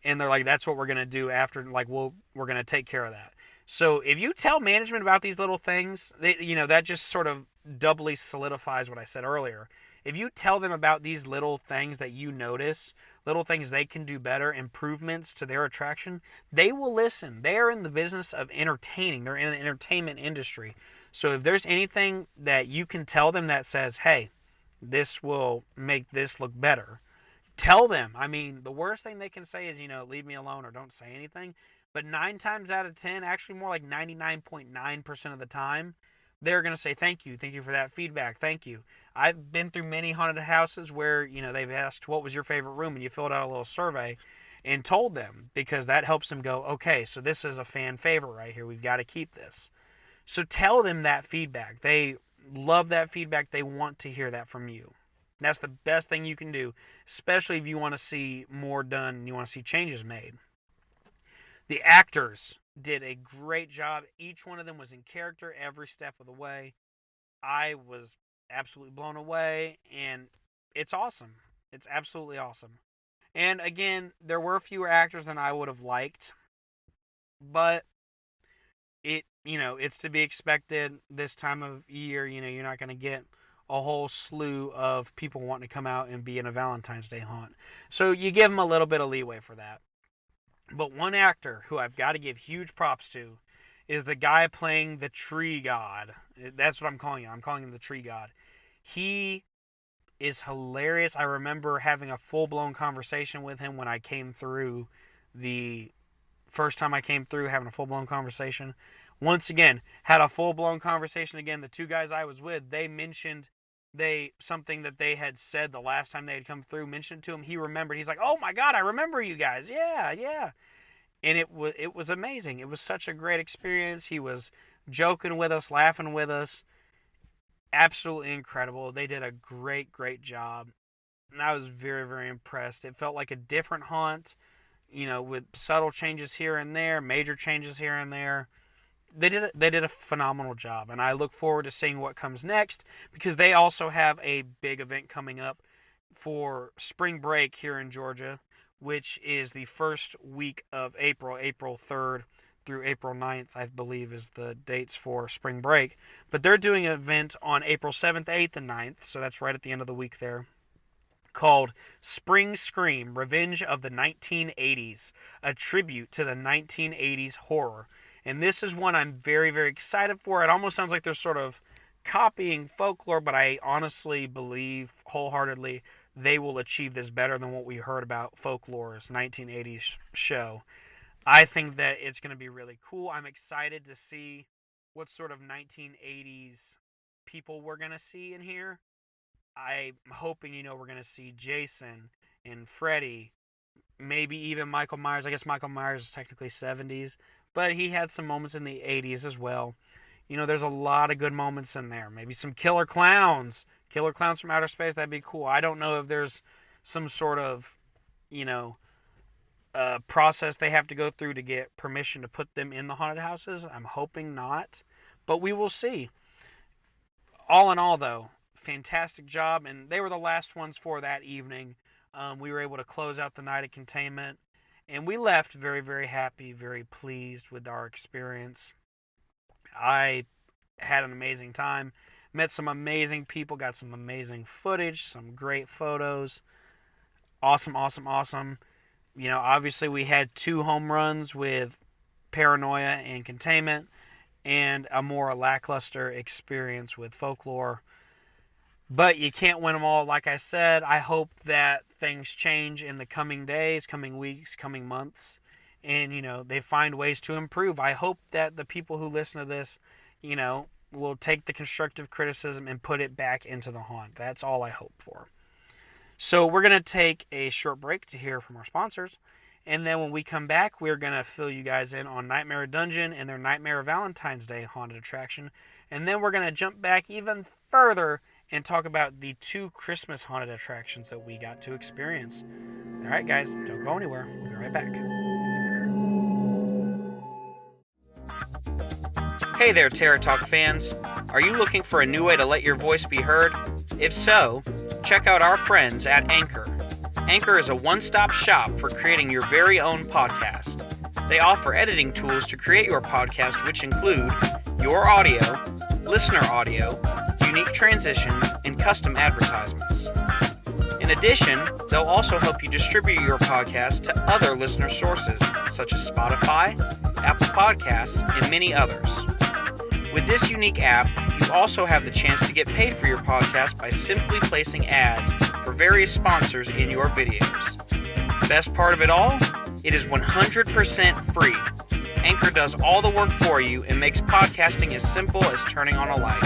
And they're like, that's what we're going to do after. We're going to take care of that. So if you tell management about these little things, that just sort of doubly solidifies what I said earlier. If you tell them about these little things that you notice, little things they can do better, improvements to their attraction, they will listen. They are in the business of entertaining. They're in the entertainment industry. So if there's anything that you can tell them that says, hey, this will make this look better, tell them. I mean, the worst thing they can say is, leave me alone or don't say anything. But 9 times out of 10, actually more like 99.9% of the time, they're going to say, thank you. Thank you for that feedback. Thank you. I've been through many haunted houses where, they've asked, what was your favorite room? And you filled out a little survey and told them, because that helps them go, okay, so this is a fan favorite right here. We've got to keep this. So tell them that feedback. They love that feedback. They want to hear that from you. That's the best thing you can do, especially if you want to see more done and you want to see changes made. The actors did a great job. Each one of them was in character every step of the way. I was absolutely blown away, and it's awesome. It's absolutely awesome. And again, there were fewer actors than I would have liked, but it's to be expected this time of year. You're not going to get a whole slew of people wanting to come out and be in a Valentine's Day haunt. So you give them a little bit of leeway for that. But one actor who I've got to give huge props to is the guy playing the tree god. That's what I'm calling him. I'm calling him the tree god. He is hilarious. I remember having a full-blown conversation with him when I came through the first time I came through, having a full-blown conversation. Once again, had a full-blown conversation again. The two guys I was with, they mentioned something that they had said the last time they had come through, mentioned to him. He remembered. He's like, "Oh my God, I remember you guys. Yeah." And it was amazing. It was such a great experience. He was joking with us, laughing with us. Absolutely incredible. They did a great job. And I was very, very impressed. It felt like a different haunt, with subtle changes here and there, major changes here and there. They did a phenomenal job, and I look forward to seeing what comes next, because they also have a big event coming up for spring break here in Georgia, which is the first week of April 3rd through April 9th, I believe, is the dates for spring break. But they're doing an event on April 7th, 8th, and 9th, so that's right at the end of the week there, called Spring Scream, Revenge of the 1980s, a tribute to the 1980s horror. And this is one I'm very, very excited for. It almost sounds like they're sort of copying Folklore, but I honestly believe wholeheartedly they will achieve this better than what we heard about Folklore's 1980s show. I think that it's going to be really cool. I'm excited to see what sort of 1980s people we're going to see in here. I'm hoping, we're going to see Jason and Freddy, maybe even Michael Myers. I guess Michael Myers is technically 70s, but he had some moments in the 80s as well. There's a lot of good moments in there. Maybe some killer clowns from outer space. That'd be cool. I don't know if there's some sort of, process they have to go through to get permission to put them in the haunted houses. I'm hoping not, but we will see. All in all, though, fantastic job, and they were the last ones for that evening. We were able to close out the night at Containment, and we left very, very happy, very pleased with our experience. I had an amazing time, met some amazing people, got some amazing footage, some great photos. Awesome. Obviously we had 2 home runs with Paranoia and Containment, and a more lackluster experience with Folklore. But you can't win them all, like I said. I hope that things change in the coming days, coming weeks, coming months, and, they find ways to improve. I hope that the people who listen to this, will take the constructive criticism and put it back into the haunt. That's all I hope for. So we're going to take a short break to hear from our sponsors. And then when we come back, we're going to fill you guys in on Nightmare Dungeon and their Nightmare Valentine's Day haunted attraction. And then we're going to jump back even further and talk about the 2 Christmas haunted attractions that we got to experience. All right, guys, don't go anywhere. We'll be right back. Hey there, Terror Talk fans. Are you looking for a new way to let your voice be heard? If so, check out our friends at Anchor. Anchor is a one-stop shop for creating your very own podcast. They offer editing tools to create your podcast, which include your audio, listener audio, unique transitions, and custom advertisements. In addition, they'll also help you distribute your podcast to other listener sources, such as Spotify, Apple Podcasts, and many others. With this unique app, you also have the chance to get paid for your podcast by simply placing ads for various sponsors in your videos. Best part of it all? It is 100% free. Anchor does all the work for you and makes podcasting as simple as turning on a light.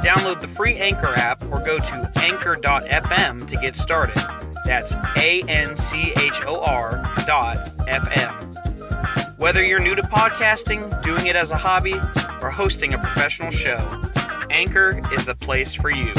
Download the free Anchor app or go to anchor.fm to get started. That's ANCHOR.FM. Whether you're new to podcasting, doing it as a hobby, or hosting a professional show, Anchor is the place for you.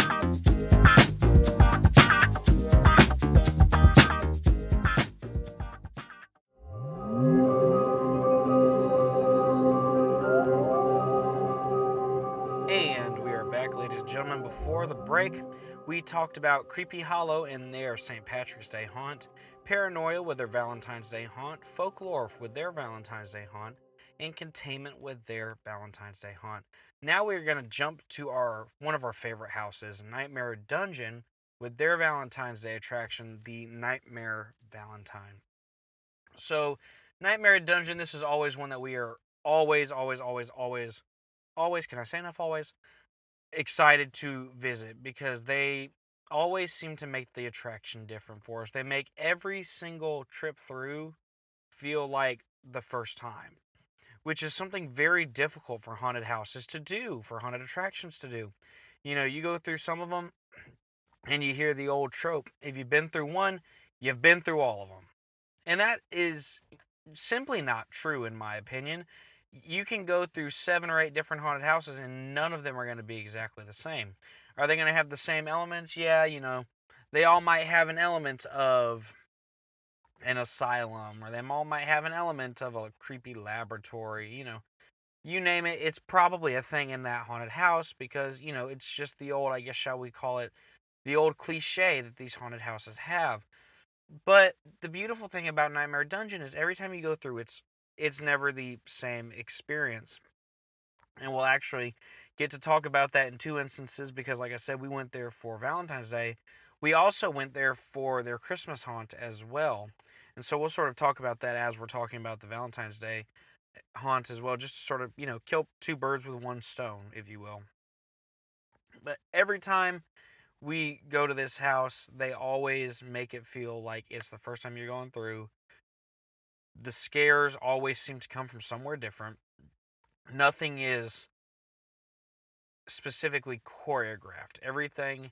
And we are back, ladies and gentlemen. Before the break, we talked about Kreepy Hollow and their St. Patrick's Day haunt, Paranoia with their Valentine's Day haunt, Folklore with their Valentine's Day haunt, and Containment with their Valentine's Day haunt. Now we're going to jump to one of our favorite houses, Nightmare Dungeon, with their Valentine's Day attraction, the Nightmare Valentine. So, Nightmare Dungeon, this is always one that we are always, can I say enough always? Excited to visit, because they always seem to make the attraction different for us. They make every single trip through feel like the first time, which is something very difficult for haunted houses to do, for haunted attractions to do. You go through some of them and you hear the old trope: if you've been through one, you've been through all of them. And that is simply not true, in my opinion. You can go through 7 or 8 different haunted houses, and none of them are going to be exactly the same. Are they going to have the same elements? Yeah, they all might have an element of an asylum, or they all might have an element of a creepy laboratory. You name it, it's probably a thing in that haunted house, because it's just the old, I guess, shall we call it, the old cliche that these haunted houses have. But the beautiful thing about Nightmare Dungeon is every time you go through, it's never the same experience. And we'll actually get to talk about that in 2 instances, because like I said, we went there for Valentine's Day. We also went there for their Christmas haunt as well. And so we'll sort of talk about that as we're talking about the Valentine's Day haunt as well, just to sort of, kill 2 birds with 1 stone, if you will. But every time we go to this house, they always make it feel like it's the first time you're going through. The scares always seem to come from somewhere different. Nothing is specifically choreographed. Everything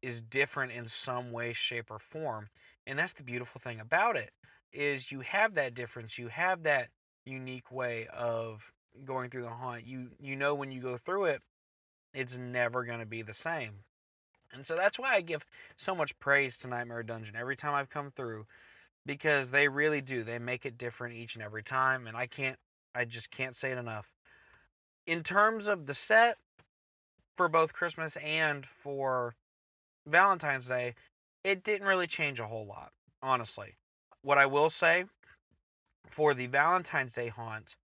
is different in some way, shape, or form. And that's the beautiful thing about it, is you have that difference. You have that unique way of going through the haunt. You know when you go through it, it's never going to be the same. And so that's why I give so much praise to Nightmare Dungeon every time I've come through, because they really do. They make it different each and every time, and I just can't say it enough. In terms of the set for both Christmas and for Valentine's Day, it didn't really change a whole lot, honestly. What I will say, for the Valentine's Day haunt,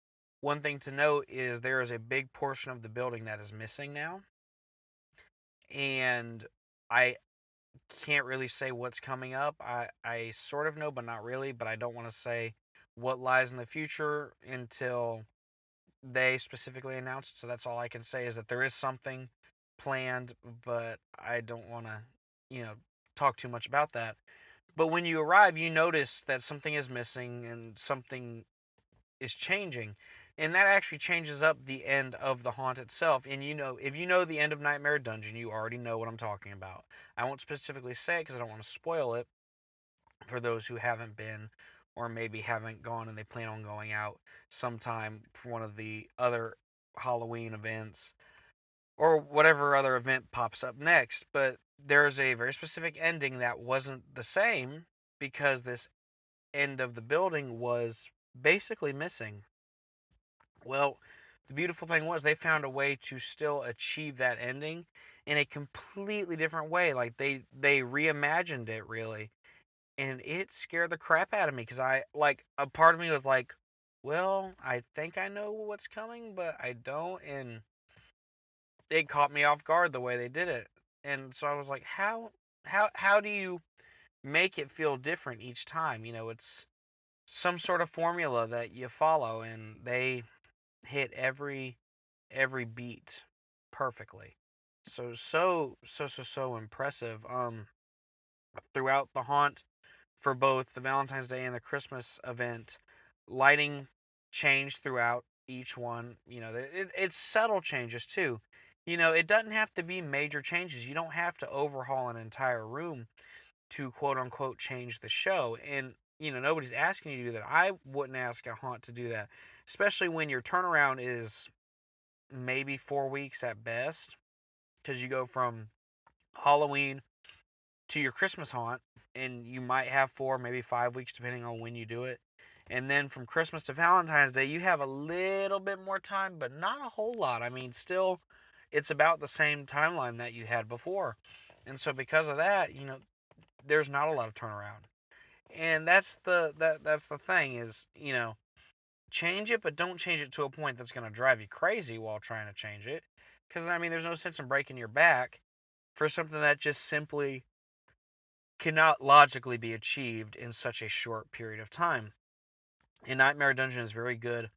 one thing to note is there is a big portion of the building that is missing now. And I can't really say what's coming up. I sort of know, but not really. But I don't want to say what lies in the future until they specifically announce it. So that's all I can say, is that there is something planned, but I don't want to, talk too much about that. But when you arrive, you notice that something is missing and something is changing. And that actually changes up the end of the haunt itself. And if you know the end of Nightmare Dungeon, you already know what I'm talking about. I won't specifically say it because I don't want to spoil it for those who haven't been, or maybe haven't gone and they plan on going out sometime for one of the other Halloween events, or whatever other event pops up next. But there's a very specific ending that wasn't the same, because this end of the building was basically missing. Well, the beautiful thing was they found a way to still achieve that ending in a completely different way. Like they reimagined it, really. And it scared the crap out of me, because a part of me was like, well, I think I know what's coming, but I don't. And it caught me off guard the way they did it. And so I was like, how do you make it feel different each time? It's some sort of formula that you follow, and they hit every beat perfectly. So impressive. Throughout the haunt for both the Valentine's Day and the Christmas event, lighting changed throughout each one. It's subtle changes too. It doesn't have to be major changes. You don't have to overhaul an entire room to quote unquote change the show. And nobody's asking you to do that. I wouldn't ask a haunt to do that, especially when your turnaround is maybe 4 weeks at best, because you go from Halloween to your Christmas haunt, and you might have 4, maybe 5 weeks, depending on when you do it. And then from Christmas to Valentine's Day, you have a little bit more time, but not a whole lot. I mean, still, it's about the same timeline that you had before. And so because of that, there's not a lot of turnaround. And that's the thing is, change it, but don't change it to a point that's going to drive you crazy while trying to change it. Because, there's no sense in breaking your back for something that just simply cannot logically be achieved in such a short period of time. And Nightmare Dungeon is very good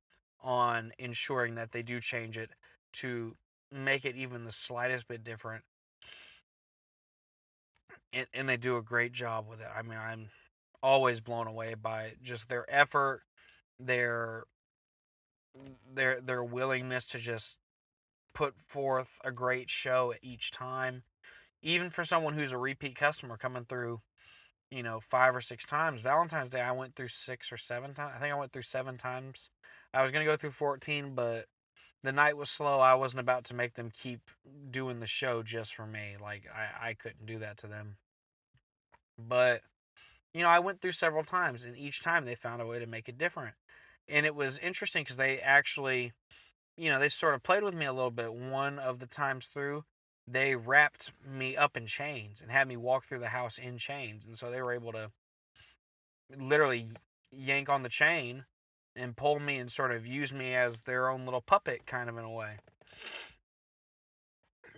on ensuring that they do change it to make it even the slightest bit different. And they do a great job with it. I'm always blown away by just their effort, their willingness to just put forth a great show each time. Even for someone who's a repeat customer coming through, 5 or 6 times. Valentine's Day, I went through 6 or 7 times. I think I went through 7 times. I was going to go through 14, but the night was slow. I wasn't about to make them keep doing the show just for me. Like, I couldn't do that to them. But, I went through several times, and each time they found a way to make it different. And it was interesting because they actually, they sort of played with me a little bit. One of the times through, they wrapped me up in chains and had me walk through the house in chains. And so they were able to literally yank on the chain and pull me and sort of use me as their own little puppet, kind of, in a way.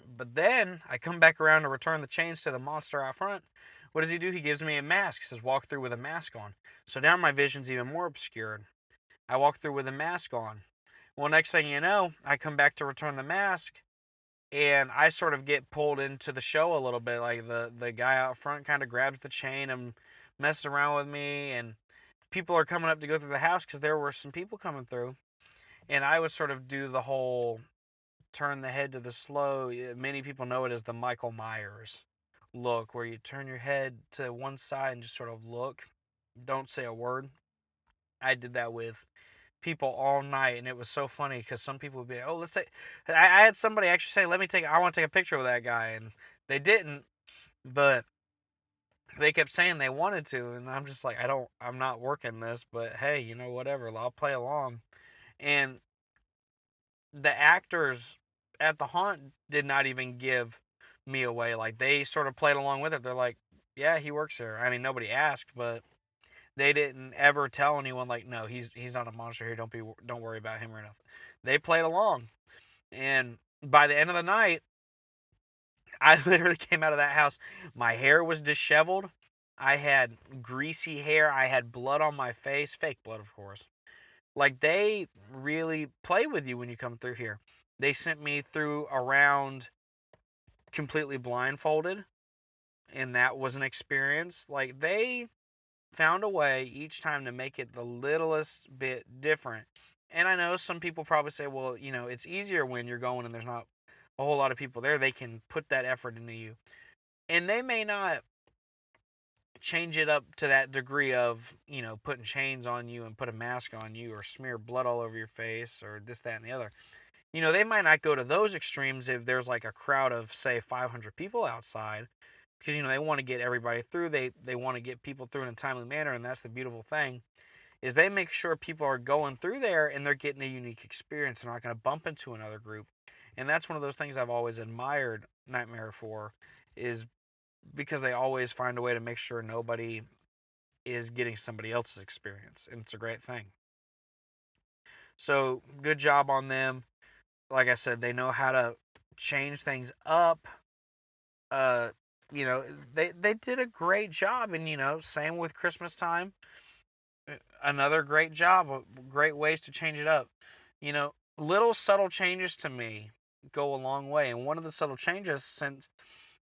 But then I come back around to return the chains to the monster out front. What does he do? He gives me a mask. He says, walk through with a mask on. So now my vision's even more obscured. I walk through with a mask on. Well, next thing you know, I come back to return the mask, and I sort of get pulled into the show a little bit. Like, the guy out front kind of grabs the chain and messes around with me, and people are coming up to go through the house because there were some people coming through. And I would sort of do the whole turn the head to the slow. Many people know it as the Michael Myers look, where you turn your head to one side and just sort of look. Don't say a word. I did that with people all night, and it was so funny because some people would be like, oh, let's take. I had somebody actually say, I want to take a picture with that guy, and they didn't, but they kept saying they wanted to, and I'm just like, I'm not working this, but hey, whatever, I'll play along. And the actors at the haunt did not even give me away. Like, they sort of played along with it. They're like, yeah, he works here. I mean, nobody asked, but they didn't ever tell anyone, like, no, he's not a monster here. Don't worry about him or nothing. They played along. And by the end of the night, I literally came out of that house. My hair was disheveled. I had greasy hair. I had blood on my face. Fake blood, of course. Like, they really play with you when you come through here. They sent me through around completely blindfolded, and that was an experience. Like, they found a way each time to make it the littlest bit different. And I know some people probably say, well, it's easier when you're going and there's not a whole lot of people there. They can put that effort into you. And they may not change it up to that degree of, putting chains on you and put a mask on you or smear blood all over your face or this, that, and the other. They might not go to those extremes if there's like a crowd of, say, 500 people outside, because, they want to get everybody through. They want to get people through in a timely manner, and that's the beautiful thing, is they make sure people are going through there and they're getting a unique experience and aren't going to bump into another group. And that's one of those things I've always admired Nightmare for, is because they always find a way to make sure nobody is getting somebody else's experience, and it's a great thing. So, good job on them. Like I said, they know how to change things up. They did a great job, and same with Christmas time. Another great job, great ways to change it up. Little subtle changes to me go a long way, and one of the subtle changes, since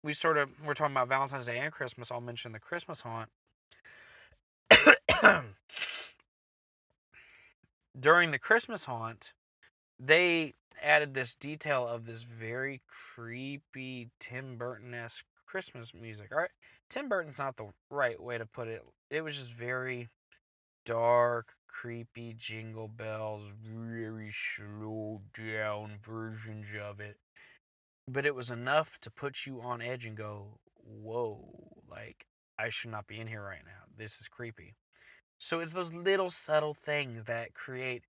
we're talking about Valentine's Day and Christmas, I'll mention the Christmas haunt. During the Christmas haunt, they added this detail of this very creepy Tim Burton-esque Christmas music. All right, Tim Burton's not the right way to put it. It was just very dark, creepy jingle bells, very slow down versions of it. But it was enough to put you on edge and go, whoa, like, I should not be in here right now. This is creepy. So it's those little subtle things that create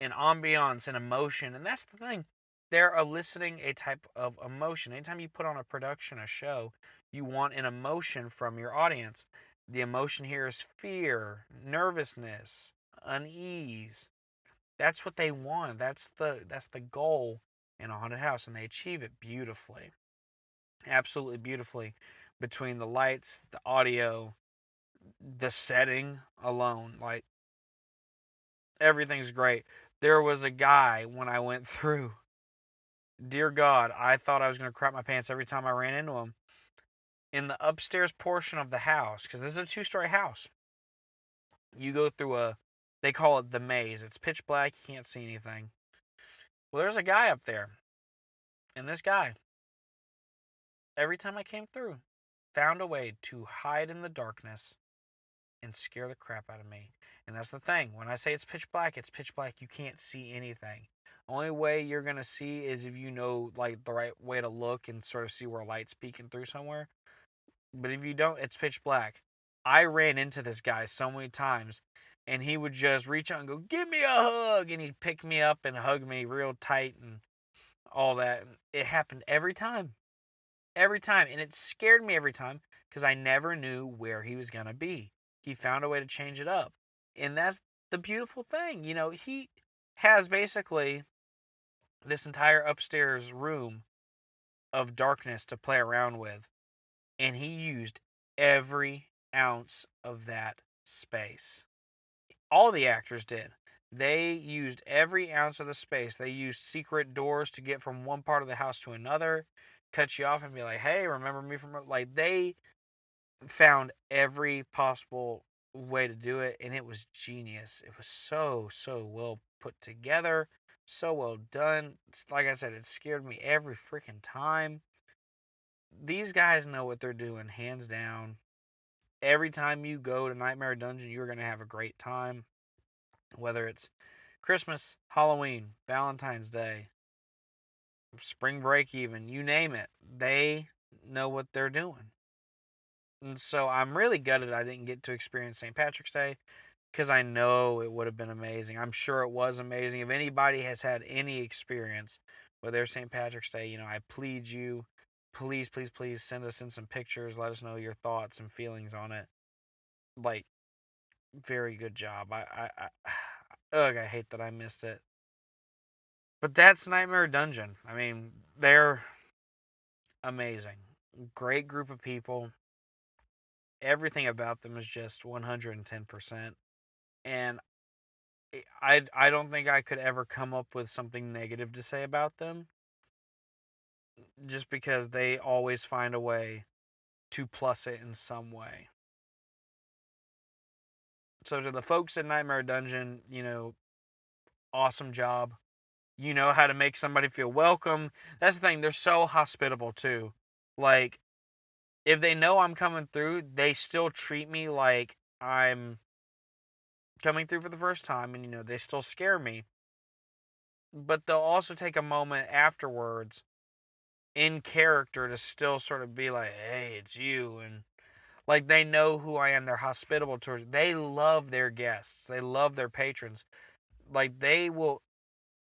an ambiance and emotion. And that's the thing. They're eliciting a type of emotion. Anytime you put on a production, a show, you want an emotion from your audience. The emotion here is fear, nervousness, unease. That's what they want. That's the goal in a haunted house, and they achieve it beautifully. Absolutely beautifully. Between the lights, the audio, the setting alone, like, everything's great. There was a guy when I went through, dear God, I thought I was going to crap my pants every time I ran into him. In the upstairs portion of the house, because this is a 2-story house, you go through a They call it the maze. It's pitch black. You can't see anything. Well, there's a guy up there. And this guy, every time I came through, found a way to hide in the darkness and scare the crap out of me. And that's the thing. When I say it's pitch black, it's pitch black. You can't see anything. Only way you're going to see is if you know, like, the right way to look and sort of see where light's peeking through somewhere. But if you don't, it's pitch black. I ran into this guy so many times, and he would just reach out and go, "Give me a hug," and he'd pick me up and hug me real tight and all that. It happened every time. Every time. And it scared me every time because I never knew where he was going to be. He found a way to change it up. And that's the beautiful thing. You know, he has basically this entire upstairs room of darkness to play around with. And he used every ounce of that space. All the actors did. They used every ounce of the space. They used secret doors to get from one part of the house to another, cut you off and be like, "Hey, remember me from..." Like, they found every possible way to do it, and it was genius. It was so well put together, so well done. Like I said, it scared me every freaking time. These guys know what they're doing, hands down. Every time you go to Nightmare Dungeon, you're going to have a great time. Whether it's Christmas, Halloween, Valentine's Day, spring break even, you name it. They know what they're doing. And so I'm really gutted I didn't get to experience St. Patrick's Day because I know it would have been amazing. I'm sure it was amazing. If anybody has had any experience with their St. Patrick's Day, I plead you, please send us in some pictures. Let us know your thoughts and feelings on it. Like, very good job. I hate that I missed it. But that's Nightmare Dungeon. I mean, they're amazing. Great group of people. Everything about them is just 110%. And I don't think I could ever come up with something negative to say about them. Just because they always find a way to plus it in some way. So to the folks at Nightmare Dungeon, awesome job. You know how to make somebody feel welcome. That's the thing. They're so hospitable, too. Like, if they know I'm coming through, they still treat me like I'm coming through for the first time. And, they still scare me. But they'll also take a moment afterwards in character to still sort of be like, "Hey, it's you." And, like, they know who I am. They're hospitable towards. They love their guests. They love their patrons. Like, they will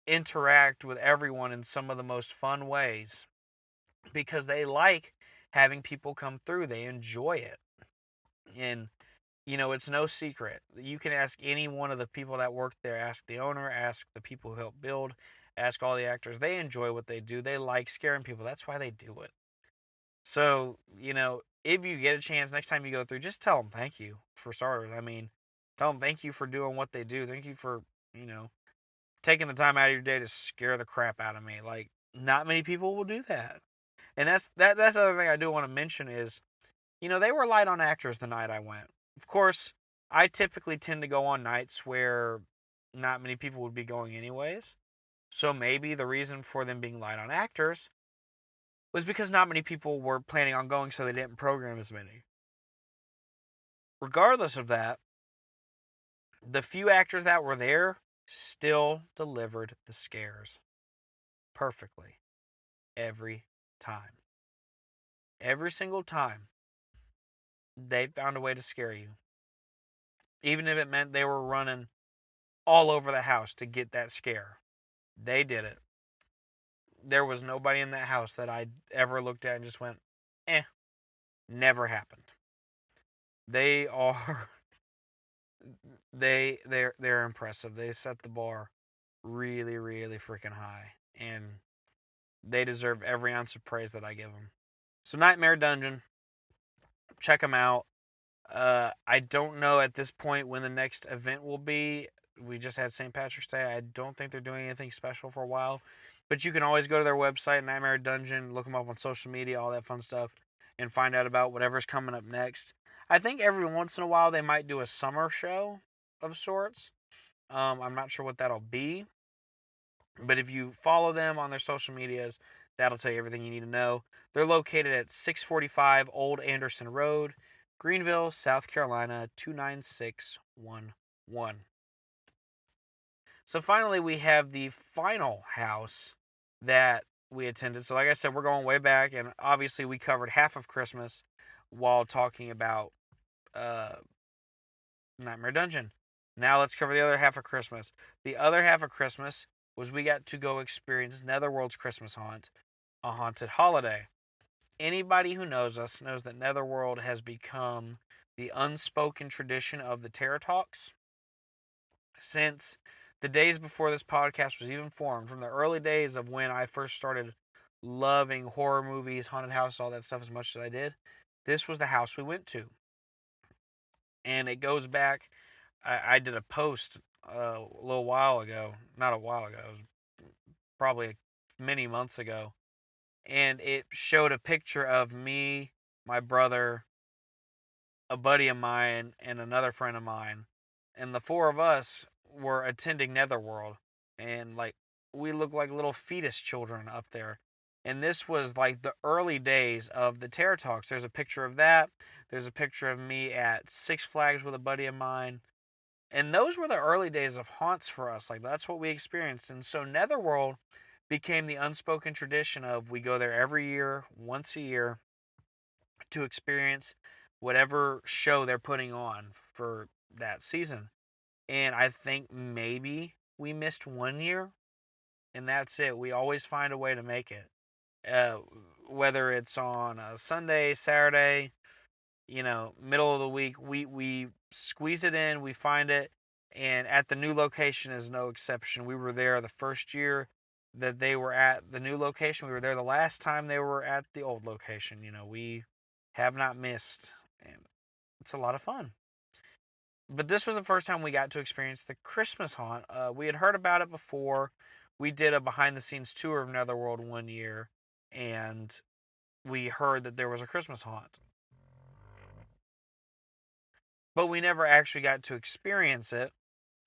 interact with everyone in some of the most fun ways because they like having people come through. They enjoy it. And, it's no secret. You can ask any one of the people that work there. Ask the owner, ask the people who help build, ask all the actors. They enjoy what they do. They like scaring people. That's why they do it. So, if you get a chance next time you go through, just tell them thank you, for starters. I mean, tell them thank you for doing what they do. Thank you for, taking the time out of your day to scare the crap out of me. Like, not many people will do that. And that's the other thing I do want to mention is, they were light on actors the night I went. Of course, I typically tend to go on nights where not many people would be going anyways. So maybe the reason for them being light on actors was because not many people were planning on going, so they didn't program as many. Regardless of that, the few actors that were there still delivered the scares perfectly every time. Every single time, they found a way to scare you. Even if it meant they were running all over the house to get that scare. They did it. There was nobody in that house that I ever looked at and just went, never happened. They are... They're impressive. They set the bar really, really freaking high. And they deserve every ounce of praise that I give them. So Nightmare Dungeon, check them out. I don't know at this point when the next event will be. We just had St. Patrick's Day. I don't think they're doing anything special for a while. But you can always go to their website, Nightmare Dungeon, look them up on social media, all that fun stuff, and find out about whatever's coming up next. I think every once in a while they might do a summer show of sorts. I'm not sure what that'll be, but if you follow them on their social medias, that'll tell you everything you need to know. They're located at 645 Old Anderson Road, Greenville, South Carolina, 29611. So finally, we have the final house that we attended. So like I said, we're going way back, and obviously we covered half of Christmas while talking about Nightmare Dungeon. Now let's cover the other half of Christmas. The other half of Christmas was we got to go experience Netherworld's Christmas Haunt, a haunted holiday. Anybody who knows us knows that Netherworld has become the unspoken tradition of the Terror Talks since the days before this podcast was even formed, from the early days of when I first started loving horror movies, haunted house, all that stuff as much as I did. This was the house we went to. And it goes back, I did a post a little while ago, not a while ago, it was probably many months ago, and it showed a picture of me, my brother, a buddy of mine, and another friend of mine, and the four of us were attending Netherworld, and like we looked like little fetus children up there. And this was like the early days of the Terror Talks. There's a picture of that. There's a picture of me at Six Flags with a buddy of mine. And those were the early days of haunts for us. Like, that's what we experienced. And so Netherworld became the unspoken tradition of we go there every year, once a year, to experience whatever show they're putting on for that season. And I think maybe we missed 1 year, and that's it. We always find a way to make it. Whether it's on a Sunday, Saturday, middle of the week, we squeeze it in, we find it, and at the new location is no exception. We were there the first year that they were at the new location. We were there the last time they were at the old location. We have not missed, and it's a lot of fun. But this was the first time we got to experience the Christmas haunt. We had heard about it before. We did a behind-the-scenes tour of Netherworld 1 year, and we heard that there was a Christmas haunt. But we never actually got to experience it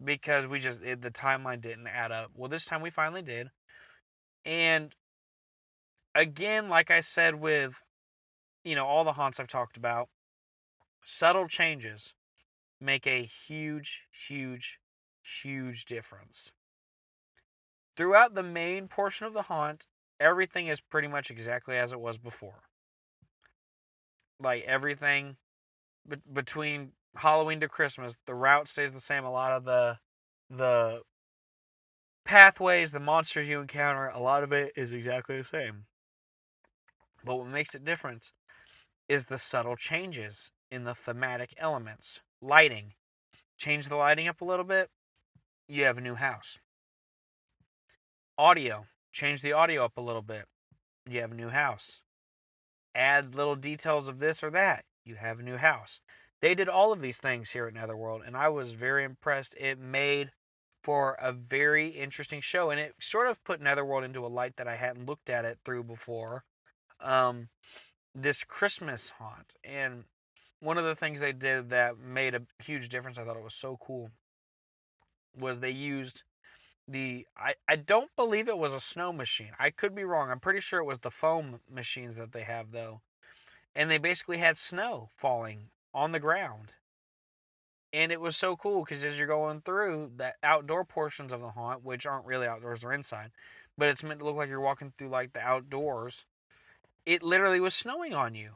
because the timeline didn't add up. Well, this time we finally did. And again, like I said with, all the haunts I've talked about, subtle changes make a huge, huge, huge difference. Throughout the main portion of the haunt, everything is pretty much exactly as it was before. Like everything between Halloween to Christmas, the route stays the same. A lot of the pathways, the monsters you encounter, a lot of it is exactly the same. But what makes it different is the subtle changes in the thematic elements. Lighting. Change the lighting up a little bit, you have a new house. Audio. Change the audio up a little bit, you have a new house. Add little details of this or that, you have a new house. They did all of these things here at Netherworld, and I was very impressed. It made for a very interesting show, and it sort of put Netherworld into a light that I hadn't looked at it through before. This Christmas haunt, and one of the things they did that made a huge difference, I thought it was so cool, was they used I don't believe it was a snow machine. I could be wrong. I'm pretty sure it was the foam machines that they have, though. And they basically had snow falling on the ground. And it was so cool because as you're going through the outdoor portions of the haunt, which aren't really outdoors, they're inside, but it's meant to look like you're walking through like the outdoors, it literally was snowing on you.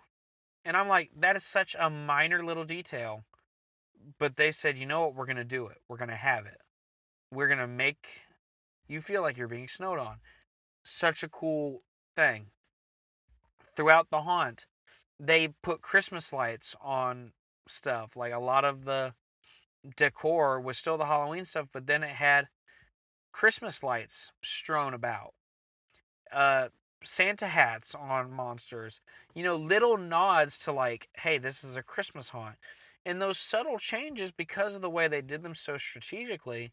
And I'm like, that is such a minor little detail. But they said, you know what, we're going to do it. We're going to have it. We're going to make you feel like you're being snowed on. Such a cool thing. Throughout the haunt, they put Christmas lights on stuff. Like a lot of the decor was still the Halloween stuff, but then it had Christmas lights strewn about. Santa hats on monsters. Little nods to like, hey, this is a Christmas haunt. And those subtle changes, because of the way they did them so strategically,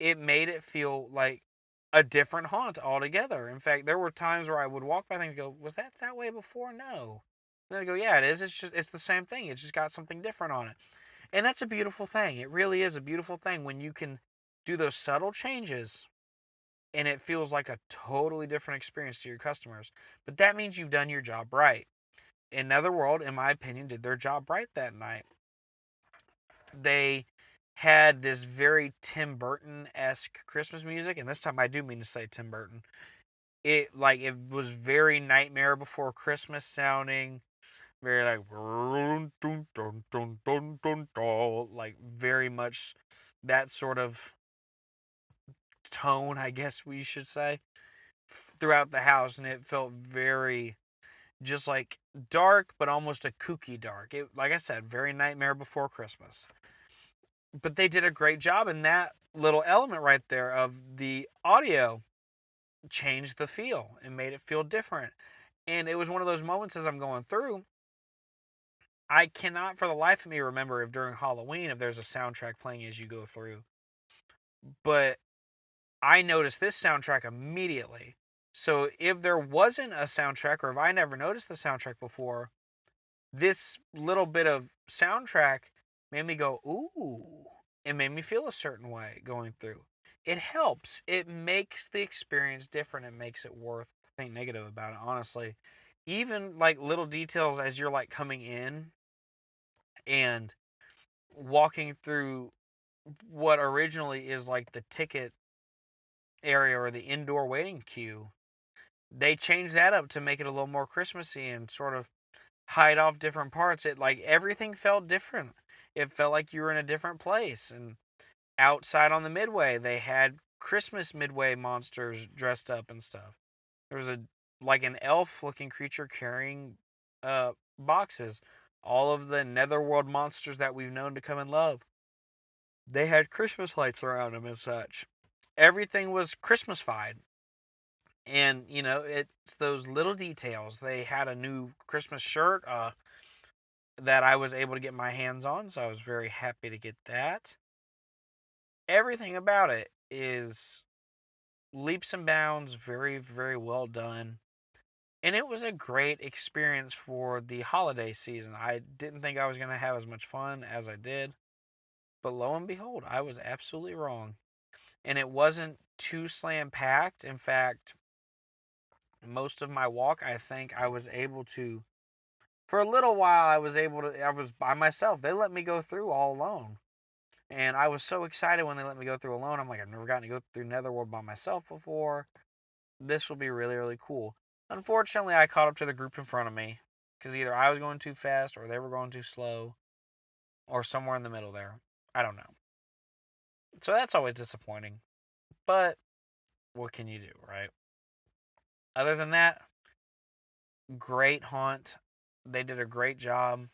it made it feel like a different haunt altogether. In fact, there were times where I would walk by things and go, was that way before? No. And then I go, yeah, it is. It's the same thing. It's just got something different on it. And that's a beautiful thing. It really is a beautiful thing when you can do those subtle changes, and it feels like a totally different experience to your customers. But that means you've done your job right. And Netherworld, in my opinion, did their job right that night. They had this very Tim Burton-esque Christmas music, and this time I do mean to say Tim Burton. It was very Nightmare Before Christmas sounding, very like like very much that sort of tone, I guess we should say, throughout the house, and it felt very just like dark, but almost a kooky dark. It, like I said, very Nightmare Before Christmas. But they did a great job, in that little element right there of the audio changed the feel and made it feel different. And it was one of those moments as I'm going through, I cannot for the life of me remember if during Halloween if there's a soundtrack playing as you go through. But I noticed this soundtrack immediately. So if there wasn't a soundtrack, or if I never noticed the soundtrack before, this little bit of soundtrack made me go, ooh. It made me feel a certain way going through. It helps. It makes the experience different. It makes it worth being negative about it, honestly. Even like little details as you're like coming in and walking through what originally is like the ticket area or the indoor waiting queue. They changed that up to make it a little more Christmassy and sort of hide off different parts. It like everything felt different. It felt like you were in a different place. And outside on the midway, they had Christmas midway monsters dressed up and stuff. There was an elf looking creature carrying boxes. All of the Netherworld monsters that we've known to come and love, they had Christmas lights around them and such. Everything was Christmasified. And, it's those little details. They had a new Christmas shirt that I was able to get my hands on, so I was very happy to get that. Everything about it is leaps and bounds, very, very well done. And it was a great experience for the holiday season. I didn't think I was going to have as much fun as I did. But lo and behold, I was absolutely wrong. And it wasn't too slam packed. In fact, most of my walk, I think I was able to, for a little while, I was by myself. They let me go through all alone. And I was so excited when they let me go through alone. I'm like, I've never gotten to go through Netherworld by myself before. This will be really, really cool. Unfortunately, I caught up to the group in front of me because either I was going too fast or they were going too slow or somewhere in the middle there. I don't know. So that's always disappointing. But what can you do, right? Other than that, great haunt. They did a great job.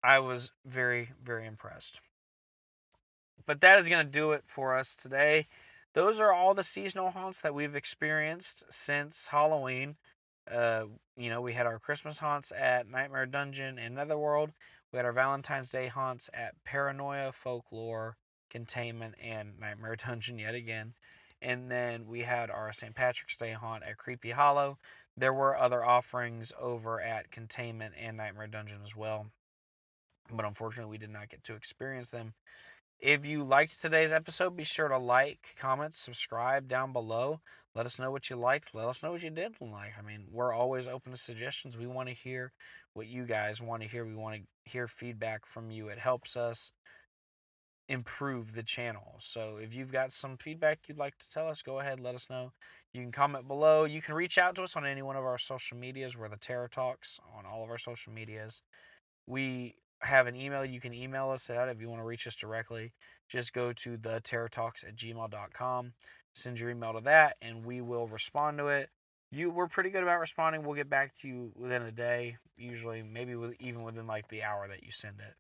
I was very, very impressed. But that is going to do it for us today. Those are all the seasonal haunts that we've experienced since Halloween. We had our Christmas haunts at Nightmare Dungeon and Netherworld. We had our Valentine's Day haunts at Paranoia, Folklore, Containment, and Nightmare Dungeon yet again. And then we had our St. Patrick's Day haunt at Kreepy Hollow. There were other offerings over at Containment and Nightmare Dungeon as well. But unfortunately, we did not get to experience them. If you liked today's episode, be sure to like, comment, subscribe down below. Let us know what you liked. Let us know what you didn't like. I mean, we're always open to suggestions. We want to hear what you guys want to hear. We want to hear feedback from you. It helps us improve the channel. So if you've got some feedback you'd like to tell us, go ahead, let us know. You can comment below. You can reach out to us on any one of our social medias. We're the Terror Talks on all of our social medias. We have an email. You can email us at if you want to reach us directly. Just go to theterrortalks@gmail.com. Send your email to that, and we will respond to it. We're pretty good about responding. We'll get back to you within a day, usually, maybe even within like the hour that you send it.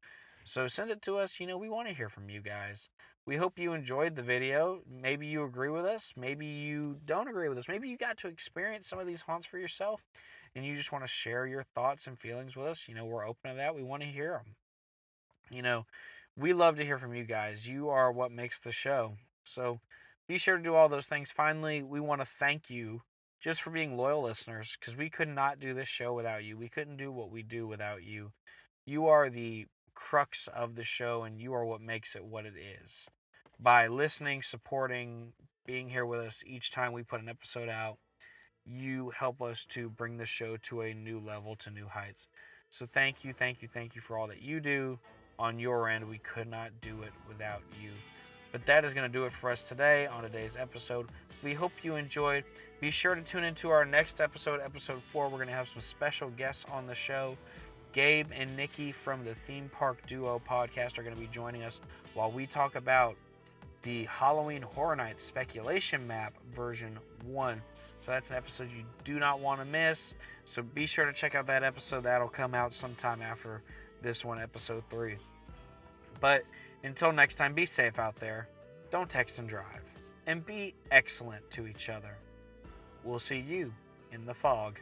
So send it to us. We want to hear from you guys. We hope you enjoyed the video. Maybe you agree with us. Maybe you don't agree with us. Maybe you got to experience some of these haunts for yourself, and you just want to share your thoughts and feelings with us. We're open to that. We want to hear them. We love to hear from you guys. You are what makes the show. So be sure to do all those things. Finally, we want to thank you just for being loyal listeners, because we could not do this show without you. We couldn't do what we do without you. You are the crux of the show, and you are what makes it what it is. by listening, supporting, being here with us each time we put an episode out. You help us to bring the show to a new level, to new heights. So thank you for all that you do on your end. We could not do it without you. But that is going to do it for us today on today's episode. We hope you enjoyed. Be sure to tune into our next episode, episode 4. We're going to have some special guests on the show. Gabe and Nikki from the Theme Park Duo podcast are going to be joining us while we talk about the Halloween Horror Nights Speculation Map version 1. So that's an episode you do not want to miss. So be sure to check out that episode. That'll come out sometime after this one, episode 3. But until next time, be safe out there. Don't text and drive. And be excellent to each other. We'll see you in the fog.